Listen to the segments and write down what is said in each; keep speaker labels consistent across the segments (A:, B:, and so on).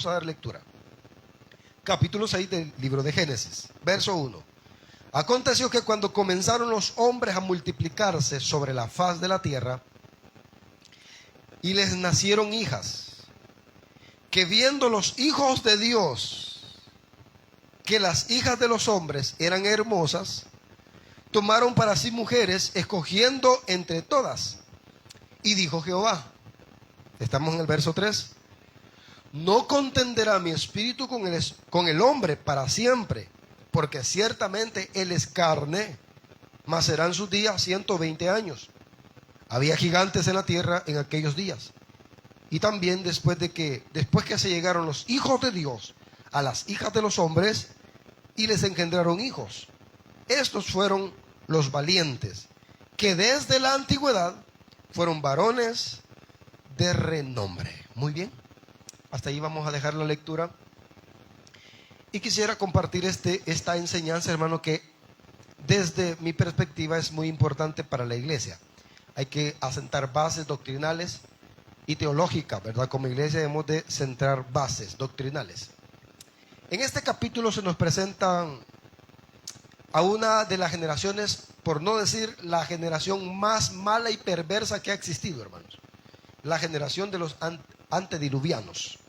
A: Vamos a dar lectura. Capítulo 6 del libro de Génesis, verso 1. Aconteció que cuando comenzaron los hombres a multiplicarse sobre la faz de la tierra, y les nacieron hijas, que viendo los hijos de Dios, que las hijas de los hombres eran hermosas, tomaron para sí mujeres, escogiendo entre todas. Y dijo Jehová, estamos en el verso 3, no contenderá mi espíritu con el hombre para siempre, porque ciertamente él es carne, mas serán sus días 120 años. Había gigantes en la tierra en aquellos días. Y también después que se llegaron los hijos de Dios a las hijas de los hombres, y les engendraron hijos. Estos fueron los valientes, que desde la antigüedad fueron varones de renombre. Muy bien, hasta ahí vamos a dejar la lectura. Y quisiera compartir esta enseñanza, hermano, que desde mi perspectiva es muy importante para la iglesia. Hay que asentar bases doctrinales y teológicas, ¿verdad? Como iglesia debemos de centrar bases doctrinales. En este capítulo se nos presentan a una de las generaciones, por no decir la generación más mala y perversa que ha existido, hermanos. La generación de los antediluvianos.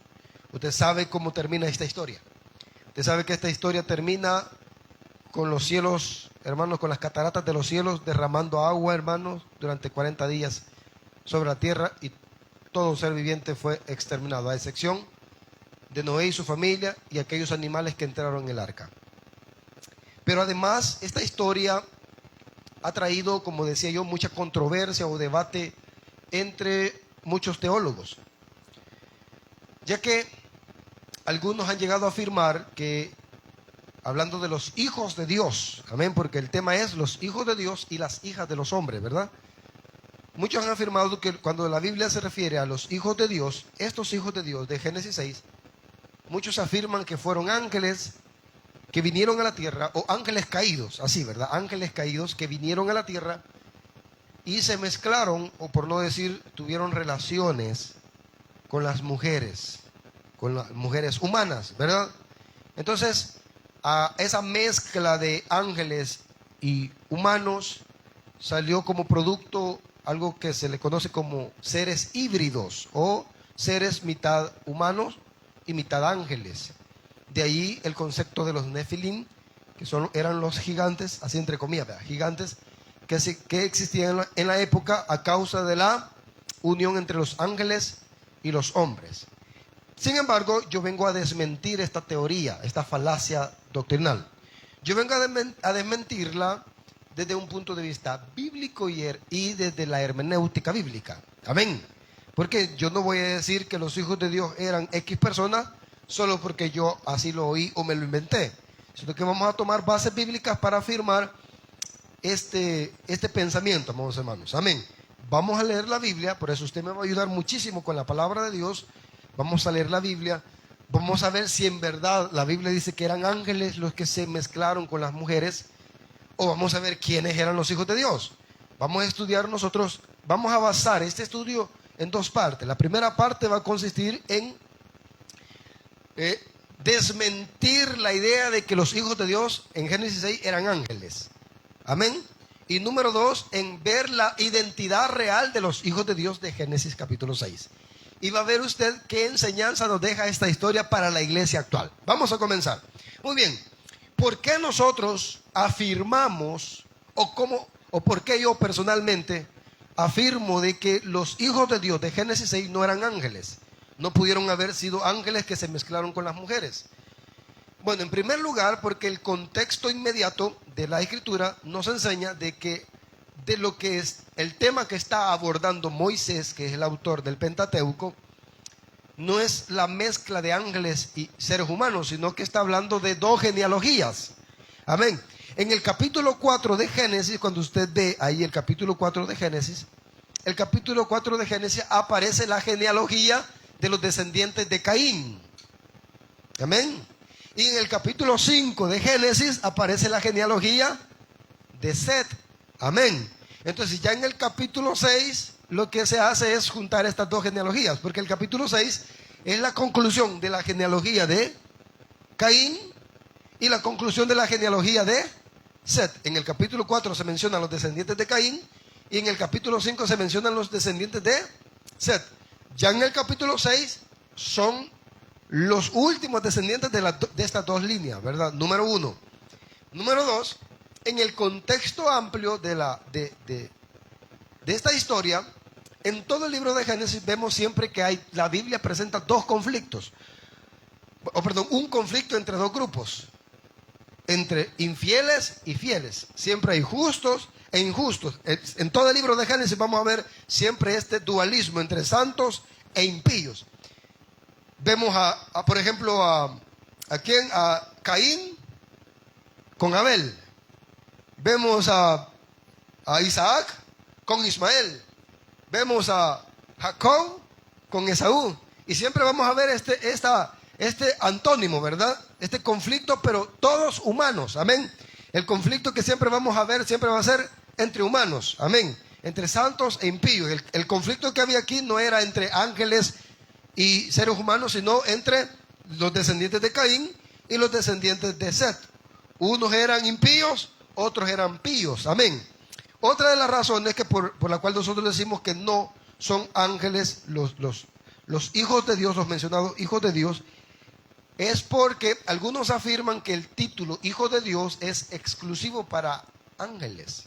A: Usted sabe cómo termina esta historia. Usted sabe que esta historia termina con los cielos, hermanos, con las cataratas de los cielos derramando agua, hermanos, durante 40 días sobre la tierra, y todo ser viviente fue exterminado, a excepción de Noé y su familia y aquellos animales que entraron en el arca. Pero además, esta historia ha traído, como decía yo, mucha controversia o debate entre muchos teólogos, ya que algunos han llegado a afirmar que, hablando de los hijos de Dios, amén, porque el tema es los hijos de Dios y las hijas de los hombres, ¿verdad? Muchos han afirmado que cuando la Biblia se refiere a los hijos de Dios, estos hijos de Dios de Génesis 6, muchos afirman que fueron ángeles que vinieron a la tierra, o ángeles caídos, así, ¿verdad? Ángeles caídos que vinieron a la tierra y se mezclaron, o por no decir, tuvieron relaciones con las mujeres humanas, ¿verdad? Entonces, a esa mezcla de ángeles y humanos salió como producto algo que se le conoce como seres híbridos, o seres mitad humanos y mitad ángeles. De ahí el concepto de los Nefilim, que eran los gigantes, así entre comillas, ¿verdad? Gigantes que existían en la época a causa de la unión entre los ángeles y los hombres. Sin embargo, yo vengo a desmentir esta teoría, esta falacia doctrinal. Yo vengo a desmentirla desde un punto de vista bíblico y desde la hermenéutica bíblica. Amén. Porque yo no voy a decir que los hijos de Dios eran X personas solo porque yo así lo oí o me lo inventé, sino que vamos a tomar bases bíblicas para afirmar este pensamiento, amados hermanos. Amén. Vamos a leer la Biblia, por eso usted me va a ayudar muchísimo con la palabra de Dios. Vamos a leer la Biblia, vamos a ver si en verdad la Biblia dice que eran ángeles los que se mezclaron con las mujeres, o vamos a ver quiénes eran los hijos de Dios. Vamos a estudiar nosotros, vamos a basar este estudio en dos partes. La primera parte va a consistir en desmentir la idea de que los hijos de Dios en Génesis 6 eran ángeles. Amén. Y número 2, en ver la identidad real de los hijos de Dios de Génesis capítulo 6. Y va a ver usted qué enseñanza nos deja esta historia para la iglesia actual. Vamos a comenzar. Muy bien. ¿Por qué nosotros afirmamos, o por qué yo personalmente afirmo de que los hijos de Dios de Génesis 6 no eran ángeles? No pudieron haber sido ángeles que se mezclaron con las mujeres. Bueno, en primer lugar, porque el contexto inmediato de la Escritura nos enseña de lo que es el tema que está abordando Moisés, que es el autor del Pentateuco, no es la mezcla de ángeles y seres humanos, sino que está hablando de dos genealogías. Amén. En el capítulo 4 de Génesis, cuando usted ve ahí el capítulo 4 de Génesis, aparece la genealogía de los descendientes de Caín. Amén. Y en el capítulo 5 de Génesis aparece la genealogía de Set. Amén. Entonces ya en el capítulo 6 lo que se hace es juntar estas dos genealogías, porque el capítulo 6 es la conclusión de la genealogía de Caín y la conclusión de la genealogía de Set. En el capítulo 4 se mencionan los descendientes de Caín y en el capítulo 5 se mencionan los descendientes de Set. Ya en el capítulo 6 son los últimos descendientes de estas dos líneas, ¿verdad? Número 1. Número 2, en el contexto amplio de esta historia, en todo el libro de Génesis vemos siempre que la Biblia presenta dos conflictos. Un conflicto entre dos grupos, entre infieles y fieles. Siempre hay justos e injustos. En todo el libro de Génesis vamos a ver siempre este dualismo entre santos e impíos. Vemos por ejemplo, a Caín con Abel. Vemos a Isaac con Ismael. Vemos a Jacob con Esaú. Y siempre vamos a ver este antónimo, ¿verdad? Este conflicto, pero todos humanos, amén. El conflicto que siempre vamos a ver, siempre va a ser entre humanos, amén. Entre santos e impíos. El conflicto que había aquí no era entre ángeles y seres humanos, sino entre los descendientes de Caín y los descendientes de Set. Unos eran impíos, otros eran píos, amén. Otra de las razones por la cual nosotros decimos que no son ángeles los hijos de Dios, los mencionados hijos de Dios, es porque algunos afirman que el título hijo de Dios es exclusivo para ángeles,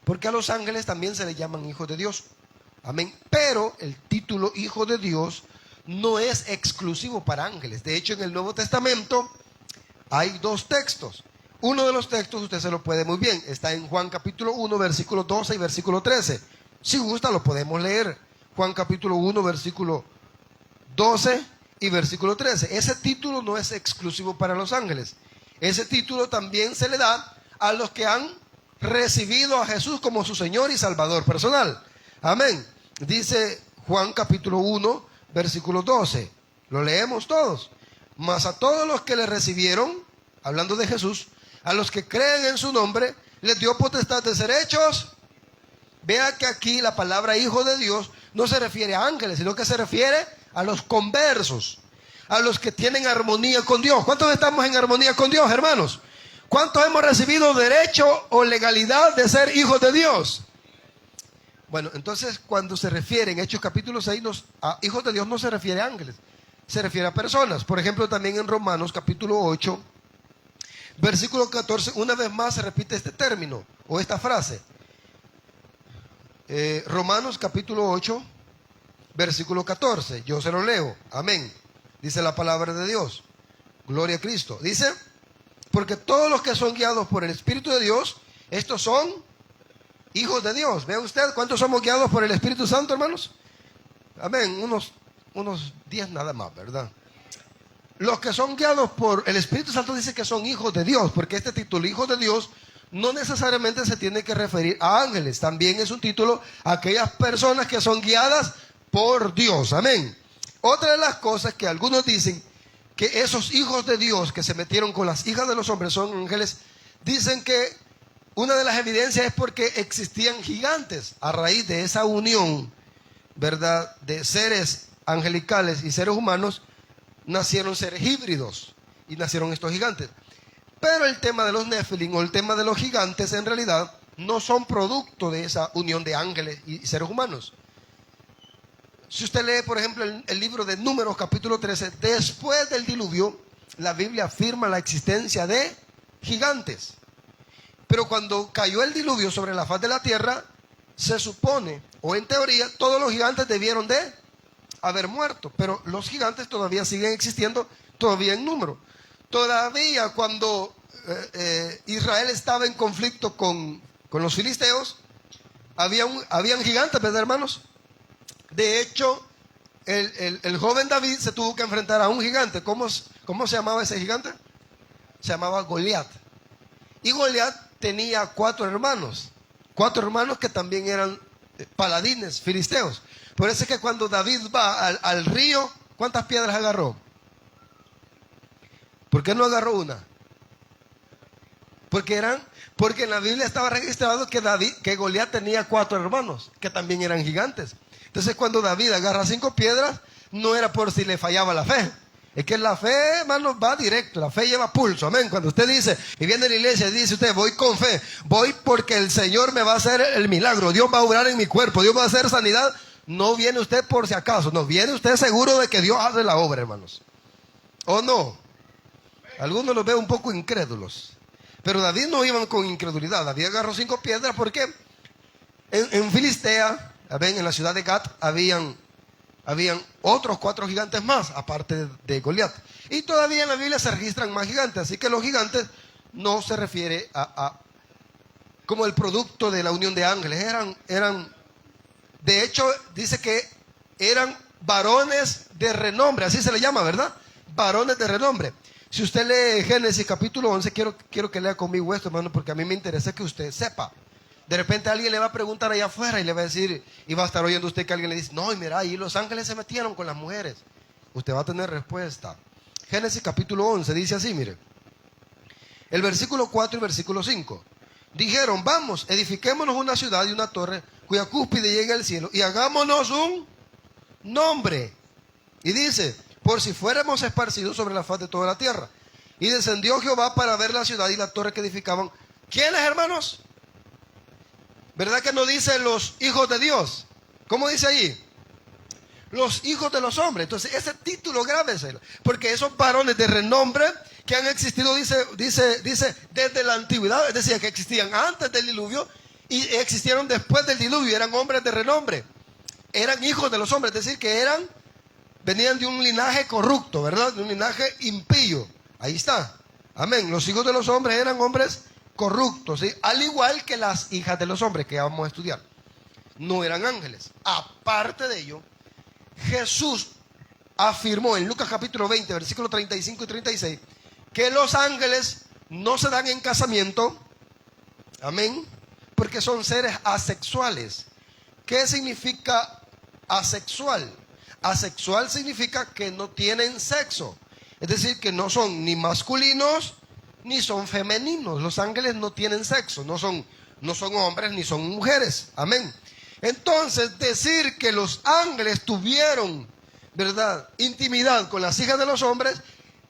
A: porque a los ángeles también se les llaman hijos de Dios, amén. Pero el título hijo de Dios no es exclusivo para ángeles. De hecho, en el Nuevo Testamento hay dos textos. Uno de los textos usted se lo puede muy bien, está en Juan capítulo 1 versículo 12 y versículo 13. Si gusta lo podemos leer. Juan capítulo 1 versículo 12 y versículo 13. Ese título no es exclusivo para los ángeles. Ese título también se le da a los que han recibido a Jesús como su Señor y Salvador personal. Amén. Dice Juan capítulo 1 versículo 12. Lo leemos todos. Mas a todos los que le recibieron, hablando de Jesús, a los que creen en su nombre, les dio potestad de ser hechos. Vea que aquí la palabra hijo de Dios no se refiere a ángeles, sino que se refiere a los conversos, a los que tienen armonía con Dios. ¿Cuántos estamos en armonía con Dios, hermanos? ¿Cuántos hemos recibido derecho o legalidad de ser hijos de Dios? Bueno, entonces cuando se refiere en Hechos capítulo 6 a hijos de Dios no se refiere a ángeles, se refiere a personas. Por ejemplo, también en Romanos capítulo 8 versículo 14, una vez más se repite este término o esta frase. Romanos capítulo 8 versículo 14, yo se lo leo, amén. Dice la palabra de Dios, gloria a Cristo. Dice, porque todos los que son guiados por el Espíritu de Dios, estos son hijos de Dios. ¿Ve usted cuántos somos guiados por el Espíritu Santo, hermanos? Amén, unos 10 nada más, ¿verdad? Los que son guiados por el Espíritu Santo dice que son hijos de Dios, porque este título, hijo de Dios, no necesariamente se tiene que referir a ángeles. También es un título a aquellas personas que son guiadas por Dios. Amén. Otra de las cosas que algunos dicen que esos hijos de Dios que se metieron con las hijas de los hombres son ángeles, dicen que una de las evidencias es porque existían gigantes a raíz de esa unión, ¿verdad?, de seres angelicales y seres humanos. Nacieron seres híbridos y nacieron estos gigantes. Pero el tema de los Nefilim o el tema de los gigantes en realidad no son producto de esa unión de ángeles y seres humanos. Si usted lee, por ejemplo, el libro de Números capítulo 13, después del diluvio, la Biblia afirma la existencia de gigantes. Pero cuando cayó el diluvio sobre la faz de la tierra, se supone, o en teoría, todos los gigantes debieron de haber muerto, pero los gigantes todavía siguen existiendo, todavía en número. Todavía cuando Israel estaba en conflicto con los filisteos, habían gigantes, ¿verdad, hermanos? De hecho, el joven David se tuvo que enfrentar a un gigante. ¿Cómo se llamaba ese gigante? Se llamaba Goliat. Y Goliat tenía 4 hermanos que también eran paladines filisteos. Por eso es que cuando David va al río, ¿cuántas piedras agarró? ¿Por qué no agarró una? Porque en la Biblia estaba registrado que Goliat tenía 4 hermanos que también eran gigantes. Entonces cuando David agarra 5 piedras, no era por si le fallaba la fe. Es que la fe, hermano, va directo, la fe lleva pulso, amén. Cuando usted dice, y viene a la iglesia y dice usted, voy con fe, voy porque el Señor me va a hacer el milagro, Dios va a obrar en mi cuerpo, Dios va a hacer sanidad, no viene usted por si acaso, no, viene usted seguro de que Dios hace la obra, hermanos. ¿O no? Algunos los veo un poco incrédulos, pero David no iba con incredulidad. David agarró 5 piedras porque en Filistea, amén, en la ciudad de Gat, habían otros 4 gigantes más, aparte de Goliat. Y todavía en la Biblia se registran más gigantes. Así que los gigantes no se refiere a como el producto de la unión de ángeles. De hecho, dice que eran varones de renombre. Así se le llama, ¿verdad? Varones de renombre. Si usted lee Génesis capítulo 11, quiero que lea conmigo esto, hermano, porque a mí me interesa que usted sepa. De repente alguien le va a preguntar allá afuera y le va a decir, y va a estar oyendo usted que alguien le dice, no, y mira, ahí los ángeles se metieron con las mujeres. Usted va a tener respuesta. Génesis capítulo 11 dice así, mire. El versículo 4 y versículo 5. Dijeron, vamos, edifiquémonos una ciudad y una torre cuya cúspide llegue al cielo y hagámonos un nombre. Y dice, por si fuéramos esparcidos sobre la faz de toda la tierra. Y descendió Jehová para ver la ciudad y la torre que edificaban. ¿Quiénes, hermanos? ¿Verdad que no dice los hijos de Dios? ¿Cómo dice ahí? Los hijos de los hombres. Entonces ese título grábeselo, porque esos varones de renombre que han existido, dice desde la antigüedad, es decir, que existían antes del diluvio y existieron después del diluvio, eran hombres de renombre, eran hijos de los hombres, es decir, que venían de un linaje corrupto, ¿verdad? De un linaje impío. Ahí está. Amén. Los hijos de los hombres eran hombres corruptos, ¿sí? Al igual que las hijas de los hombres que ya vamos a estudiar. No eran ángeles. Aparte de ello, Jesús afirmó en Lucas capítulo 20, versículos 35 y 36, que los ángeles no se dan en casamiento, amén, porque son seres asexuales. ¿Qué significa asexual? Asexual significa que no tienen sexo, es decir, que no son ni masculinos ni son femeninos. Los ángeles no tienen sexo, no son hombres ni son mujeres, amén. Entonces, decir que los ángeles tuvieron, ¿verdad?, intimidad con las hijas de los hombres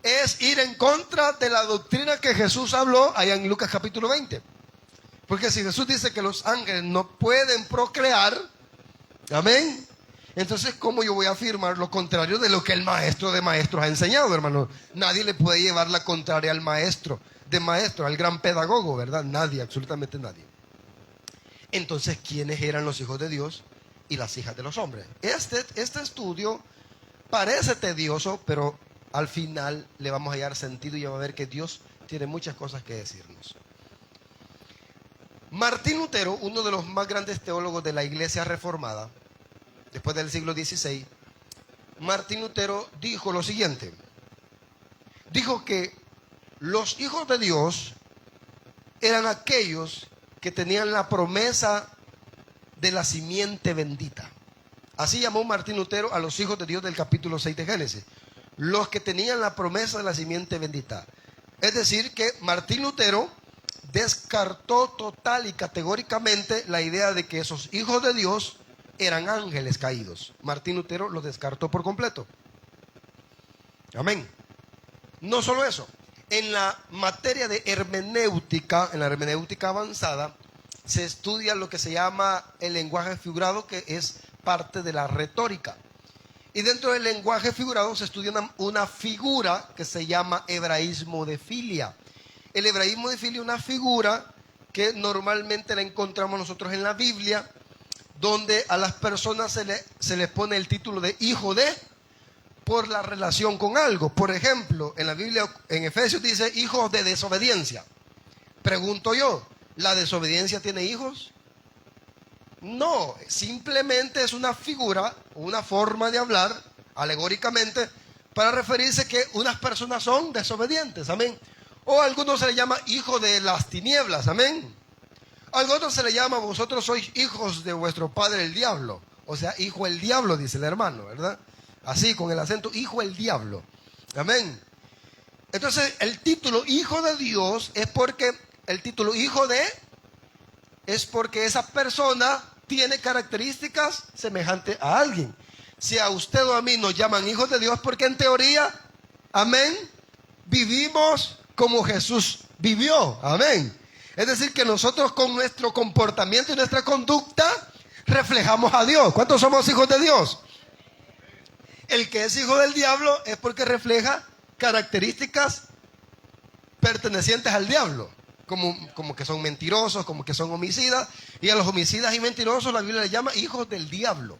A: es ir en contra de la doctrina que Jesús habló allá en Lucas capítulo 20. Porque si Jesús dice que los ángeles no pueden procrear, amén, entonces ¿cómo yo voy a afirmar lo contrario de lo que el maestro de maestros ha enseñado, hermano? Nadie le puede llevar la contraria al maestro de maestros, al gran pedagogo, ¿verdad? Nadie, absolutamente nadie. Entonces, ¿quiénes eran los hijos de Dios y las hijas de los hombres? Este estudio parece tedioso, pero al final le vamos a hallar sentido y va a ver que Dios tiene muchas cosas que decirnos. Martín Lutero, uno de los más grandes teólogos de la Iglesia Reformada, después del siglo XVI, Martín Lutero dijo lo siguiente. Dijo que los hijos de Dios eran aquellos que tenían la promesa de la simiente bendita. Así llamó Martín Lutero a los hijos de Dios del capítulo 6 de Génesis. Los que tenían la promesa de la simiente bendita. Es decir, que Martín Lutero descartó total y categóricamente la idea de que esos hijos de Dios eran ángeles caídos. Martín Lutero lo descartó por completo. Amén. No solo eso. En la materia de hermenéutica, en la hermenéutica avanzada, se estudia lo que se llama el lenguaje figurado, que es parte de la retórica. Y dentro del lenguaje figurado se estudia una figura que se llama hebraísmo de filia. El hebraísmo de filia es una figura que normalmente la encontramos nosotros en la Biblia, donde a las personas se les pone el título de hijo de, por la relación con algo. Por ejemplo, en la Biblia, en Efesios dice hijos de desobediencia. Pregunto yo, ¿la desobediencia tiene hijos? No, simplemente es una figura, una forma de hablar, alegóricamente, para referirse que unas personas son desobedientes, amén. O a algunos se le llama hijo de las tinieblas, amén. A algunos se le llama, vosotros sois hijos de vuestro padre el diablo. O sea, hijo el diablo, dice el hermano, ¿verdad? Así, con el acento, hijo el diablo. Amén. Entonces, el título hijo de Dios es porque, el título hijo de, es porque esa persona tiene características semejantes a alguien. si a usted o a mí nos llaman hijos de Dios, porque en teoría, amén, vivimos como Jesús vivió, amén. Es decir, que nosotros con nuestro comportamiento y nuestra conducta reflejamos a Dios. ¿Cuántos somos hijos de Dios? El que es hijo del diablo es porque refleja características pertenecientes al diablo, como que son mentirosos, como que son homicidas, y a los homicidas y mentirosos la Biblia les llama hijos del diablo.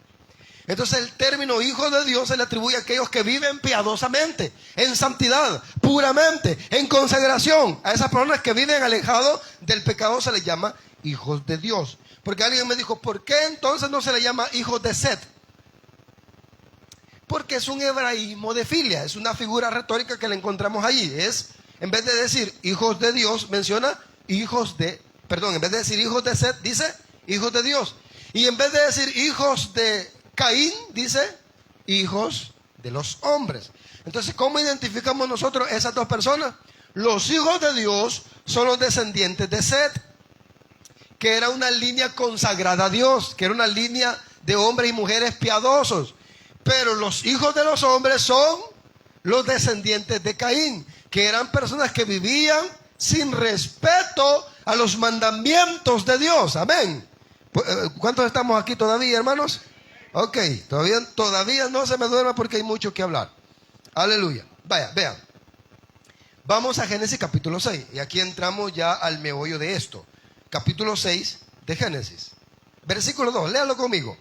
A: Entonces el término hijo de Dios se le atribuye a aquellos que viven piadosamente, en santidad, puramente, en consagración. A esas personas que viven alejados del pecado se les llama hijos de Dios. Porque alguien me dijo, ¿por qué entonces no se le llama hijos de Set? Porque es un hebraísmo de filia, es una figura retórica que le encontramos allí. Es, en vez de decir hijos de Dios, menciona en vez de decir hijos de Set, dice hijos de Dios. Y en vez de decir hijos de Caín, dice hijos de los hombres. Entonces, ¿cómo identificamos nosotros esas dos personas? Los hijos de Dios son los descendientes de Set, que era una línea consagrada a Dios, que era una línea de hombres y mujeres piadosos. Pero los hijos de los hombres son los descendientes de Caín, que eran personas que vivían sin respeto a los mandamientos de Dios. Amén. ¿Cuántos estamos aquí todavía, hermanos? Ok, todavía no se me duerma porque hay mucho que hablar. Aleluya. Vaya, vean. Vamos a Génesis capítulo 6. Y aquí entramos ya al meollo de esto. Capítulo 6 de Génesis. Versículo 2, léalo conmigo.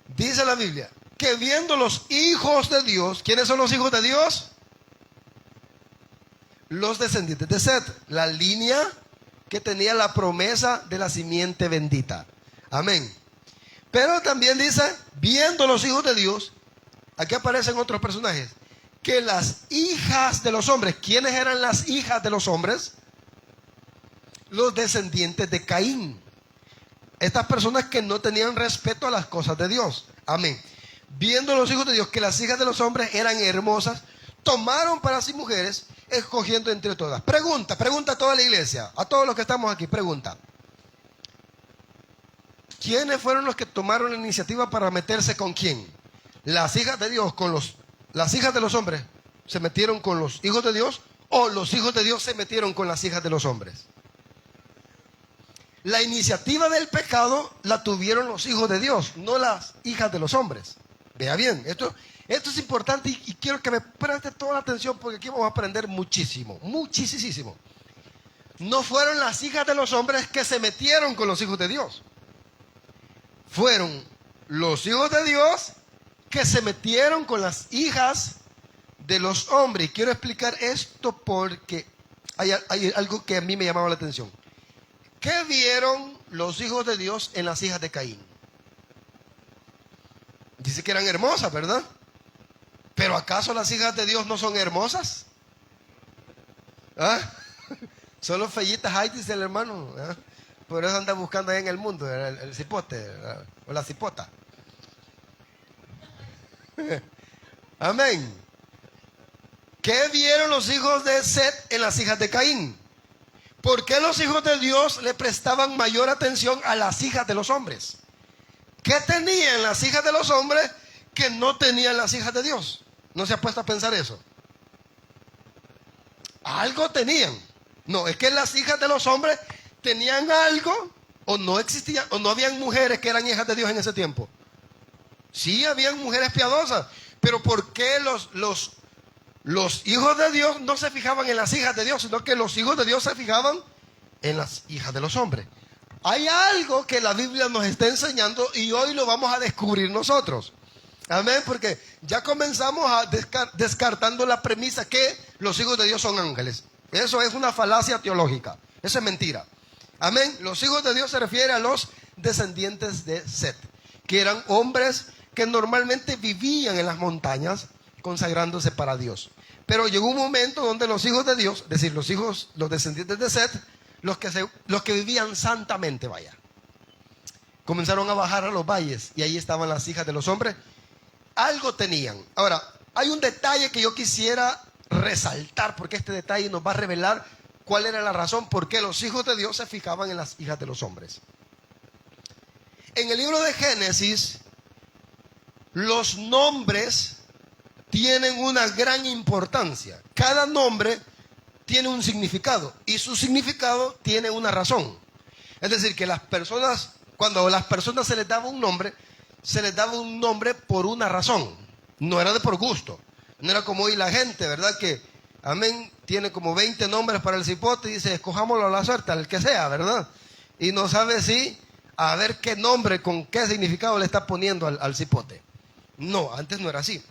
A: Dice la Biblia, que viendo los hijos de Dios, ¿quiénes son los hijos de Dios? Los descendientes de Set, la línea que tenía la promesa de la simiente bendita. Amén. Pero también dice, viendo los hijos de Dios, aquí aparecen otros personajes, que las hijas de los hombres, ¿quiénes eran las hijas de los hombres? Los descendientes de Caín. Estas personas que no tenían respeto a las cosas de Dios. Amén. Viendo los hijos de Dios que las hijas de los hombres eran hermosas, tomaron para sí mujeres, escogiendo entre todas. Pregunta a toda la iglesia, a todos los que estamos aquí, pregunta. ¿Quiénes fueron los que tomaron la iniciativa para meterse con quién? ¿Las hijas de Dios las hijas de los hombres se metieron con los hijos de Dios o los hijos de Dios se metieron con las hijas de los hombres? La iniciativa del pecado la tuvieron los hijos de Dios, no las hijas de los hombres. Vea bien, esto es importante y quiero que me preste toda la atención porque aquí vamos a aprender muchísimo, muchísimo. No fueron las hijas de los hombres que se metieron con los hijos de Dios. Fueron los hijos de Dios que se metieron con las hijas de los hombres. Y quiero explicar esto porque hay algo que a mí me llamaba la atención. ¿Qué vieron los hijos de Dios en las hijas de Caín? Dice que eran hermosas, ¿verdad? ¿Pero acaso las hijas de Dios no son hermosas? ¿Ah? Son los fellitas ahí, dice el hermano. ¿Ah? Por eso anda buscando ahí en el mundo el cipote o la cipota. Amén. ¿Qué vieron los hijos de Set en las hijas de Caín? ¿Por qué los hijos de Dios le prestaban mayor atención a las hijas de los hombres? ¿Qué tenían las hijas de los hombres que no tenían las hijas de Dios? ¿No se ha puesto a pensar eso? Algo tenían. No, es que las hijas de los hombres tenían algo, o no existían, o no habían mujeres que eran hijas de Dios en ese tiempo. Sí, habían mujeres piadosas, pero ¿por qué los hijos de Dios no se fijaban en las hijas de Dios, sino que los hijos de Dios se fijaban en las hijas de los hombres? Hay algo que la Biblia nos está enseñando y hoy lo vamos a descubrir nosotros. Amén, porque ya comenzamos a descartando la premisa que los hijos de Dios son ángeles. Eso es una falacia teológica, eso es mentira. Amén, los hijos de Dios se refiere a los descendientes de Set, que eran hombres que normalmente vivían en las montañas consagrándose para Dios. Pero llegó un momento donde los hijos de Dios, es decir, los descendientes de Set, los que vivían santamente, vaya, comenzaron a bajar a los valles y ahí estaban las hijas de los hombres. Algo tenían. Ahora, hay un detalle que yo quisiera resaltar, porque este detalle nos va a revelar cuál era la razón por qué los hijos de Dios se fijaban en las hijas de los hombres. En el libro de Génesis, Los nombres tienen una gran importancia. Cada nombre tiene un significado y su significado tiene una razón. Es decir, que las personas, cuando a las personas se les daba un nombre, se les daba un nombre por una razón. No era de por gusto. No era como hoy la gente, ¿verdad? Que, amén, tiene como 20 nombres para el cipote y dice, escojámoslo a la suerte, al que sea, ¿verdad? Y no sabe si, a ver qué nombre, con qué significado le está poniendo al cipote. No, antes no era así.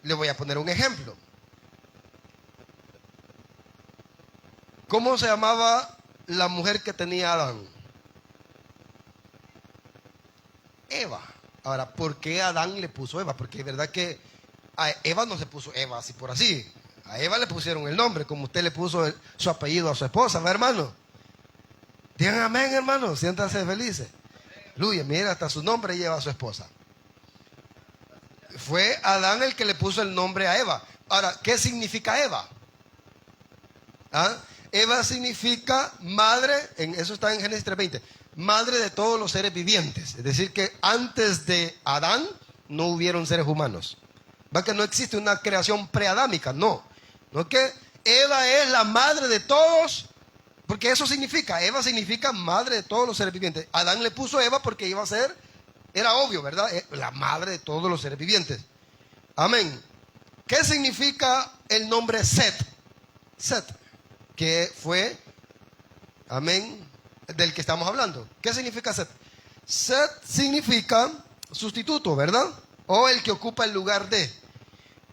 A: Le voy a poner un ejemplo. ¿Cómo se llamaba la mujer que tenía Adán? Eva. Ahora, ¿por qué Adán le puso Eva? Porque es verdad que a Eva no se puso Eva así por así. A Eva le pusieron el nombre, como usted le puso su apellido a su esposa, ¿verdad, hermano? Digan amén, hermano, siéntanse felices. Aleluya, mira, hasta su nombre lleva a su esposa. Fue Adán el que le puso el nombre a Eva. Ahora, ¿qué significa Eva? ¿Ah? Eva significa madre, eso está en Génesis 3:20, madre de todos los seres vivientes. Es decir, que antes de Adán no hubieron seres humanos. Va que no existe una creación preadámica, no. No que Eva es la madre de todos, porque eso significa, Eva significa madre de todos los seres vivientes. Adán le puso Eva porque iba a ser, era obvio, ¿verdad? La madre de todos los seres vivientes. Amén. ¿Qué significa el nombre Set? Set, que fue, amén, del que estamos hablando. ¿Qué significa Set? Set significa sustituto, ¿verdad? O el que ocupa el lugar de.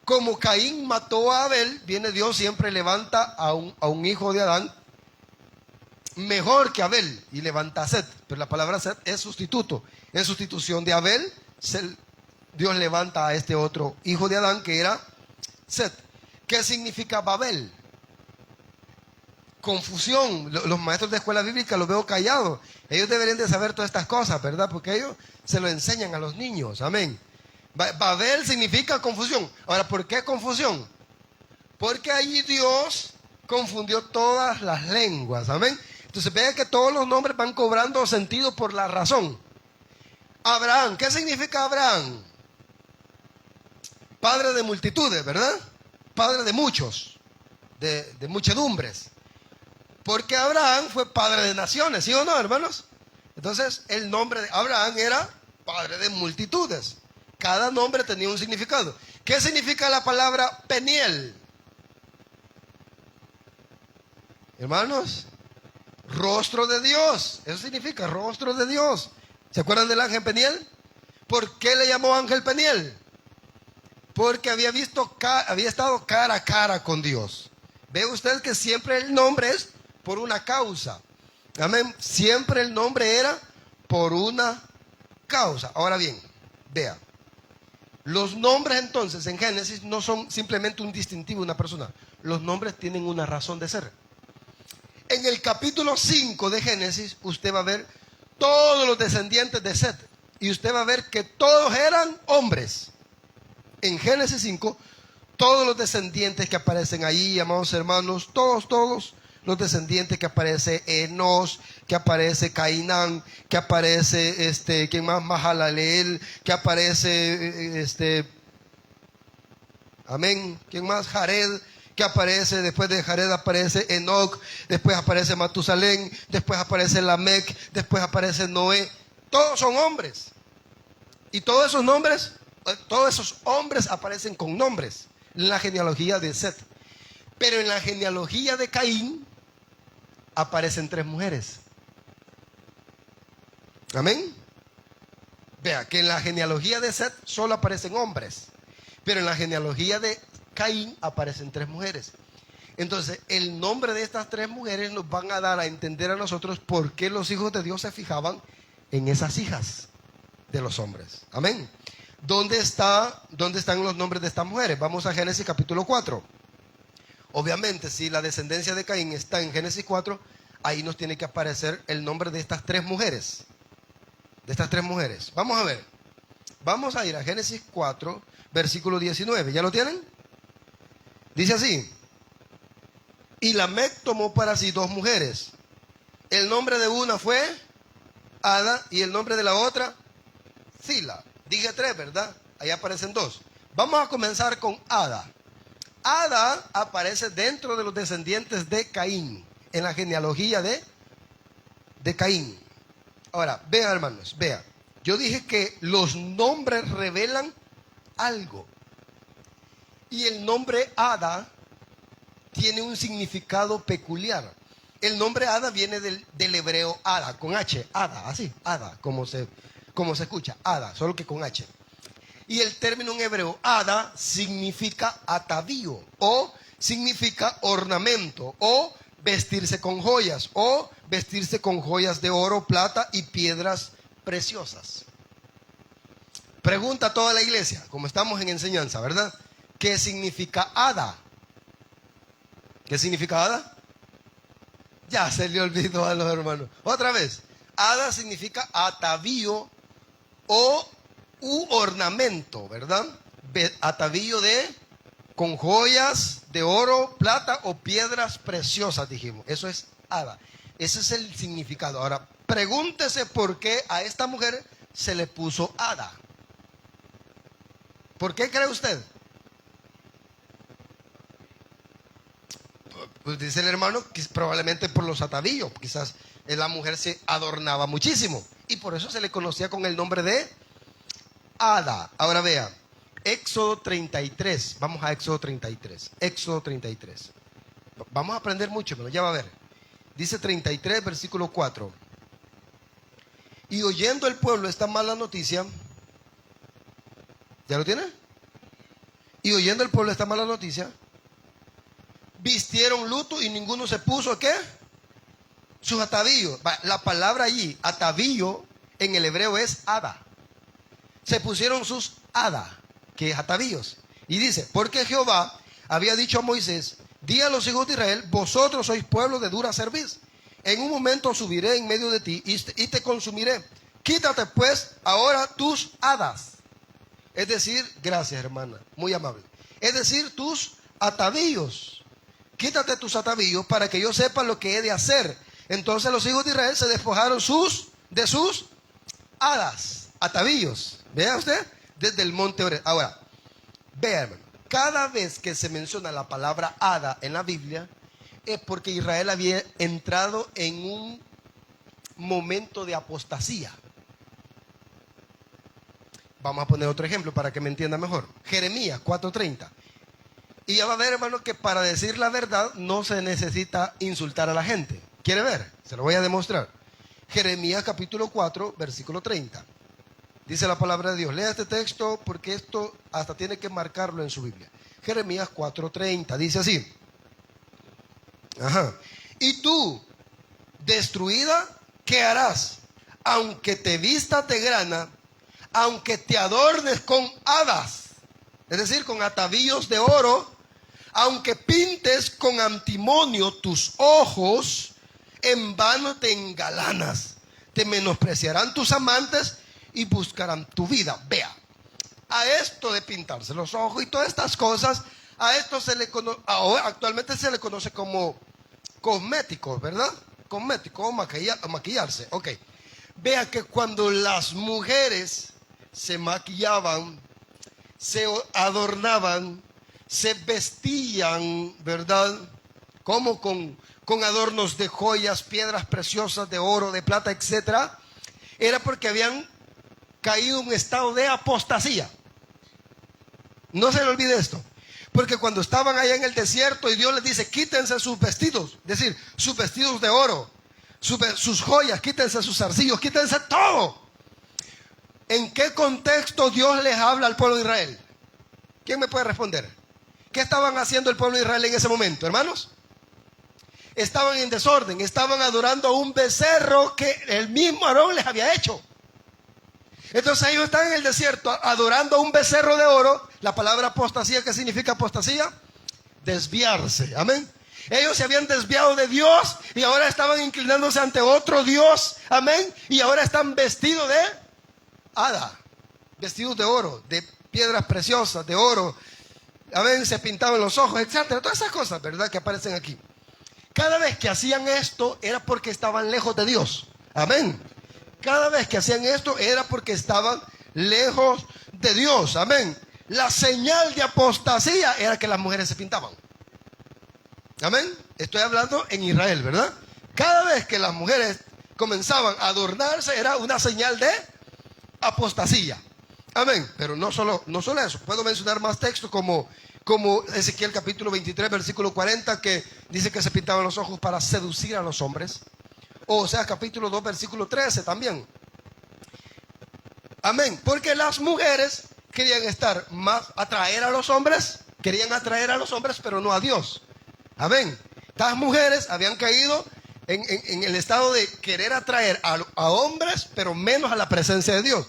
A: Como Caín mató a Abel, viene Dios, siempre levanta a un hijo de Adán mejor que Abel y levanta a Set. Pero la palabra Set es sustituto. En sustitución de Abel, Dios levanta a este otro hijo de Adán que era Set. ¿Qué significa Babel? Confusión. Los maestros de escuela bíblica los veo callados. Ellos deberían de saber todas estas cosas, ¿verdad? Porque ellos se lo enseñan a los niños. Amén. Babel significa confusión. Ahora, ¿por qué confusión? Porque allí Dios confundió todas las lenguas. Amén. Entonces vean que todos los nombres van cobrando sentido por la razón. Abraham, ¿qué significa Abraham? Padre de multitudes, ¿verdad? Padre de muchos, de muchedumbres. Porque Abraham fue padre de naciones, ¿sí o no, hermanos? Entonces el nombre de Abraham era padre de multitudes. Cada nombre tenía un significado. ¿Qué significa la palabra Peniel? Hermanos, rostro de Dios. Eso significa rostro de Dios. ¿Se acuerdan del ángel Peniel? ¿Por qué le llamó ángel Peniel? Porque había estado cara a cara con Dios. Ve usted que siempre el nombre es por una causa. Amén. Siempre el nombre era por una causa. Ahora bien, vea. Los nombres entonces en Génesis no son simplemente un distintivo de una persona. Los nombres tienen una razón de ser. En el capítulo 5 de Génesis usted va a ver todos los descendientes de Set. Y usted va a ver que todos eran hombres. En Génesis 5, todos los descendientes que aparecen ahí, amados hermanos, todos los descendientes que aparece Enos, que aparece Cainán, que aparece ¿quién más? Mahalaleel, que aparece amén, ¿quién más? Jared, que aparece, después de Jared aparece Enoc, después aparece Matusalén, después aparece Lamec, después aparece Noé. Todos son hombres. Y todos esos nombres, todos esos hombres aparecen con nombres en la genealogía de Set. Pero en la genealogía de Caín aparecen 3 mujeres. Amén. Vea que en la genealogía de Set solo aparecen hombres, pero en la genealogía de Caín aparecen 3 mujeres. Entonces el nombre de estas 3 mujeres nos van a dar a entender a nosotros por qué los hijos de Dios se fijaban en esas hijas de los hombres. Amén. ¿Dónde están los nombres de estas mujeres? Vamos a Génesis capítulo 4. Obviamente, si la descendencia de Caín está en Génesis 4, ahí nos tiene que aparecer el nombre de estas 3 mujeres. De estas 3 mujeres. Vamos a ver. Vamos a ir a Génesis 4, versículo 19. ¿Ya lo tienen? Dice así. Y Lamec tomó para sí 2 mujeres. El nombre de una fue Ada y el nombre de la otra Zila. Dije 3, ¿verdad? Ahí aparecen dos. Vamos a comenzar con Ada. Ada aparece dentro de los descendientes de Caín, en la genealogía de Caín. Ahora, vean hermanos, vean. Yo dije que los nombres revelan algo. Y el nombre Ada tiene un significado peculiar. El nombre Ada viene del hebreo Ada, con H, Ada, así, Ada, como se escucha, Ada, solo que con H. Y el término en hebreo Ada significa atavío, o significa ornamento, o vestirse con joyas, o vestirse con joyas de oro, plata y piedras preciosas. Pregunta a toda la iglesia, como estamos en enseñanza, ¿verdad? ¿Qué significa Ada? ¿Qué significa Ada? Ya se le olvidó a los hermanos. Otra vez. Ada significa atavío o ornamento, ¿verdad? Atavío con joyas de oro, plata o piedras preciosas, dijimos. Eso es Ada. Ese es el significado. Ahora, pregúntese por qué a esta mujer se le puso Ada. ¿Por qué cree usted? Pues dice el hermano que probablemente por los atavíos. Quizás la mujer se adornaba muchísimo y por eso se le conocía con el nombre de Ada. Ahora vea, Éxodo 33. Vamos a Éxodo 33. Éxodo 33. Vamos a aprender mucho, pero ya va a ver. Dice 33, versículo 4. Y oyendo el pueblo esta mala noticia. ¿Ya lo tiene? Y oyendo el pueblo esta mala noticia, vistieron luto y ninguno se puso, ¿qué? Sus atavíos. La palabra allí, atavío, en el hebreo es Ada. Se pusieron sus Ada, que es atavíos. Y dice, porque Jehová había dicho a Moisés, di a los hijos de Israel, vosotros sois pueblo de dura cerviz. En un momento subiré en medio de ti y te consumiré. Quítate pues ahora tus hadas. Es decir, gracias hermana, muy amable. Es decir, tus atavíos. Quítate tus atavíos para que yo sepa lo que he de hacer. Entonces los hijos de Israel se despojaron de sus hadas, atavíos. Vea usted, desde el monte Oreb. Ahora, vea hermano, cada vez que se menciona la palabra hada en la Biblia, es porque Israel había entrado en un momento de apostasía. Vamos a poner otro ejemplo para que me entienda mejor. Jeremías 4:30. Y ya va a ver, hermano, que para decir la verdad no se necesita insultar a la gente. ¿Quiere ver? Se lo voy a demostrar. Jeremías capítulo 4, versículo 30. Dice la palabra de Dios. Lea este texto porque esto hasta tiene que marcarlo en su Biblia. Jeremías 4:30. Dice así. Ajá. Y tú, destruida, ¿qué harás? Aunque te vistas de grana, aunque te adornes con hadas, es decir, con atavíos de oro, aunque pintes con antimonio tus ojos, en vano te engalanas, te menospreciarán tus amantes y buscarán tu vida. Vea, a esto de pintarse los ojos y todas estas cosas, a esto actualmente se le conoce como cosméticos, ¿verdad? Cosméticos o maquillarse. Ok. Vea que cuando las mujeres se maquillaban, se adornaban, se vestían, ¿verdad? Como con adornos de joyas, piedras preciosas, de oro, de plata, etcétera, era porque habían caído en un estado de apostasía. No se le olvide esto. Porque cuando estaban allá en el desierto y Dios les dice, quítense sus vestidos, es decir, sus vestidos de oro, sus joyas, quítense sus zarcillos, quítense todo. ¿En qué contexto Dios les habla al pueblo de Israel? ¿Quién me puede responder? ¿Qué estaban haciendo el pueblo de Israel en ese momento, hermanos? Estaban en desorden, estaban adorando a un becerro que el mismo Aarón les había hecho. Entonces ellos están en el desierto adorando a un becerro de oro. La palabra apostasía, ¿qué significa apostasía? Desviarse, amén. Ellos se habían desviado de Dios y ahora estaban inclinándose ante otro Dios, amén. Y ahora están vestidos de hada, vestidos de oro, de piedras preciosas, de oro, amén. Se pintaban los ojos, etcétera. Todas esas cosas, ¿verdad?, que aparecen aquí. Cada vez que hacían esto era porque estaban lejos de Dios, amén. Cada vez que hacían esto era porque estaban lejos de Dios. Amén. La señal de apostasía era que las mujeres se pintaban. Amén. Estoy hablando en Israel, ¿verdad? Cada vez que las mujeres comenzaban a adornarse era una señal de apostasía. Amén. Pero no solo eso. Puedo mencionar más textos como Ezequiel capítulo 23, versículo 40, que dice que se pintaban los ojos para seducir a los hombres. O sea, capítulo 2, versículo 13 también. Amén. Porque las mujeres querían atraer a los hombres, pero no a Dios. Amén. Estas mujeres habían caído en el estado de querer atraer a hombres, pero menos a la presencia de Dios.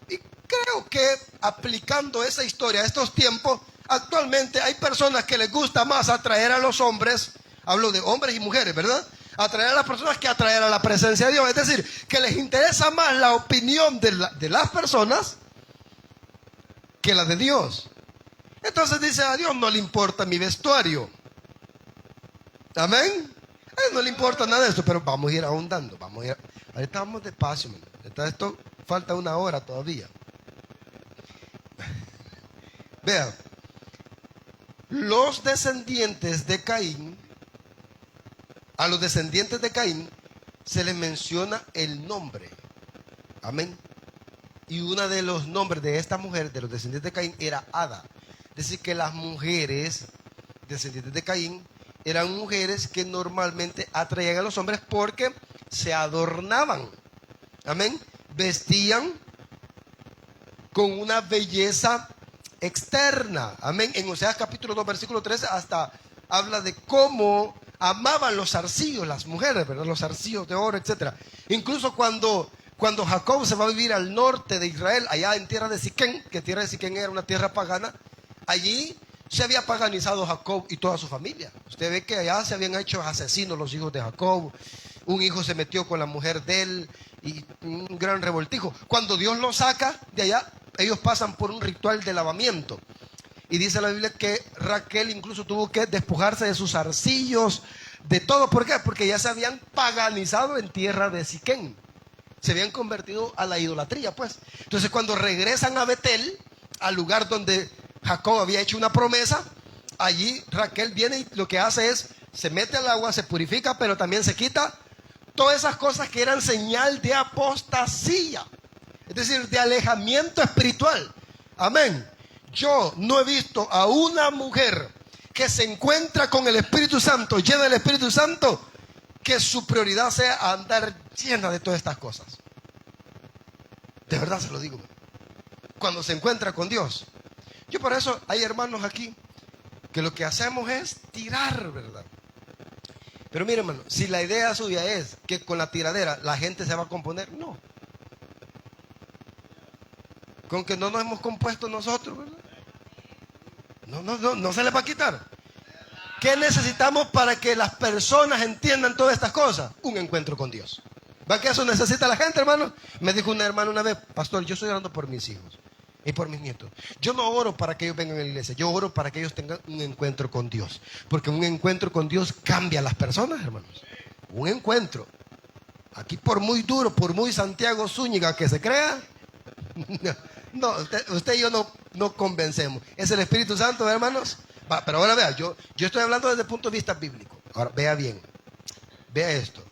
A: Y creo que aplicando esa historia a estos tiempos, actualmente hay personas que les gusta más atraer a los hombres, hablo de hombres y mujeres, ¿verdad? Atraer a las personas que atraer a la presencia de Dios. Es decir, que les interesa más la opinión de las personas que la de Dios. Entonces dice, a Dios no le importa mi vestuario. Amén. A Él no le importa nada de esto, pero vamos a ir ahondando. Ahorita vamos despacio, man. Esto falta una hora todavía. Vean, los descendientes de Caín, a los descendientes de Caín se les menciona el nombre. Amén. Y uno de los nombres de esta mujer, de los descendientes de Caín, era Ada. Es decir, que las mujeres descendientes de Caín eran mujeres que normalmente atraían a los hombres porque se adornaban. Amén. Vestían con una belleza externa. Amén. En Oseas capítulo 2, versículo 13, hasta habla de cómo amaban los zarcillos, las mujeres, ¿verdad? Los zarcillos de oro, etc. Incluso cuando Jacob se va a vivir al norte de Israel, allá en tierra de Siquén, que tierra de Siquén era una tierra pagana, allí se había paganizado Jacob y toda su familia. Usted ve que allá se habían hecho asesinos los hijos de Jacob. Un hijo se metió con la mujer de él y un gran revoltijo. Cuando Dios los saca de allá, ellos pasan por un ritual de lavamiento. Y dice la Biblia que Raquel incluso tuvo que despojarse de sus arcillos, de todo. ¿Por qué? Porque ya se habían paganizado en tierra de Siquén. Se habían convertido a la idolatría, pues. Entonces, cuando regresan a Betel, al lugar donde Jacob había hecho una promesa, allí Raquel viene y lo que hace es, se mete al agua, se purifica, pero también se quita todas esas cosas que eran señal de apostasía. Es decir, de alejamiento espiritual. Amén. Yo no he visto a una mujer que se encuentra con el Espíritu Santo, llena del Espíritu Santo, que su prioridad sea andar llena de todas estas cosas. De verdad se lo digo. Cuando se encuentra con Dios. Yo por eso hay hermanos aquí que lo que hacemos es tirar, ¿verdad? Pero mire, hermano, si la idea suya es que con la tiradera la gente se va a componer, no. Con que no nos hemos compuesto nosotros, ¿verdad? No se les va a quitar. ¿Qué necesitamos para que las personas entiendan todas estas cosas? Un encuentro con Dios. ¿Va que eso necesita la gente, hermano? Me dijo una hermana una vez, pastor, yo estoy orando por mis hijos y por mis nietos. Yo no oro para que ellos vengan a la iglesia, yo oro para que ellos tengan un encuentro con Dios. Porque un encuentro con Dios cambia a las personas, hermanos. Un encuentro. Aquí por muy duro, por muy Santiago Zúñiga que se crea, no, usted y yo no convencemos. Es el Espíritu Santo, hermanos. Pero ahora vea, yo estoy hablando desde el punto de vista bíblico. Ahora vea bien, vea esto.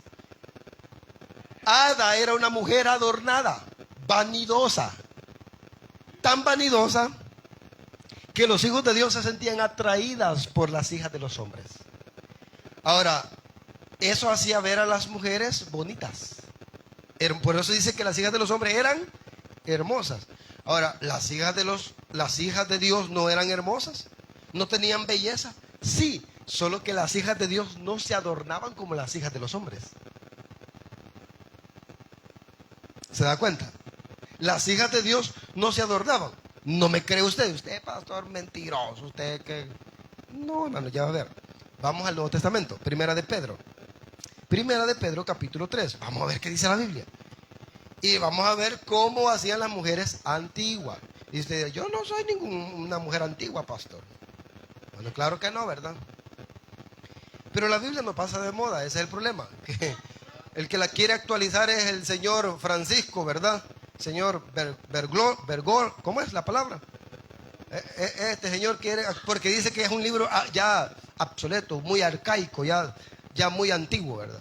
A: Ada era una mujer adornada, vanidosa, tan vanidosa que los hijos de Dios se sentían atraídas por las hijas de los hombres. Ahora, eso hacía ver a las mujeres bonitas. Por eso dice que las hijas de los hombres eran hermosas. Ahora, las hijas de Dios no eran hermosas, no tenían belleza. Sí, solo que las hijas de Dios no se adornaban como las hijas de los hombres. ¿Se da cuenta? Las hijas de Dios no se adornaban. No me cree usted pastor mentiroso, usted que... No, hermano, ya va a ver. Vamos al Nuevo Testamento, Primera de Pedro capítulo 3. Vamos a ver qué dice la Biblia. Y vamos a ver cómo hacían las mujeres antiguas. Y usted dice, yo no soy ninguna mujer antigua, pastor. Bueno, claro que no, ¿verdad? Pero la Biblia no pasa de moda, ese es el problema. Que el que la quiere actualizar es el señor Francisco, ¿verdad? señor ¿cómo es la palabra? Este señor quiere, porque dice que es un libro ya obsoleto, muy arcaico, ya muy antiguo, ¿verdad?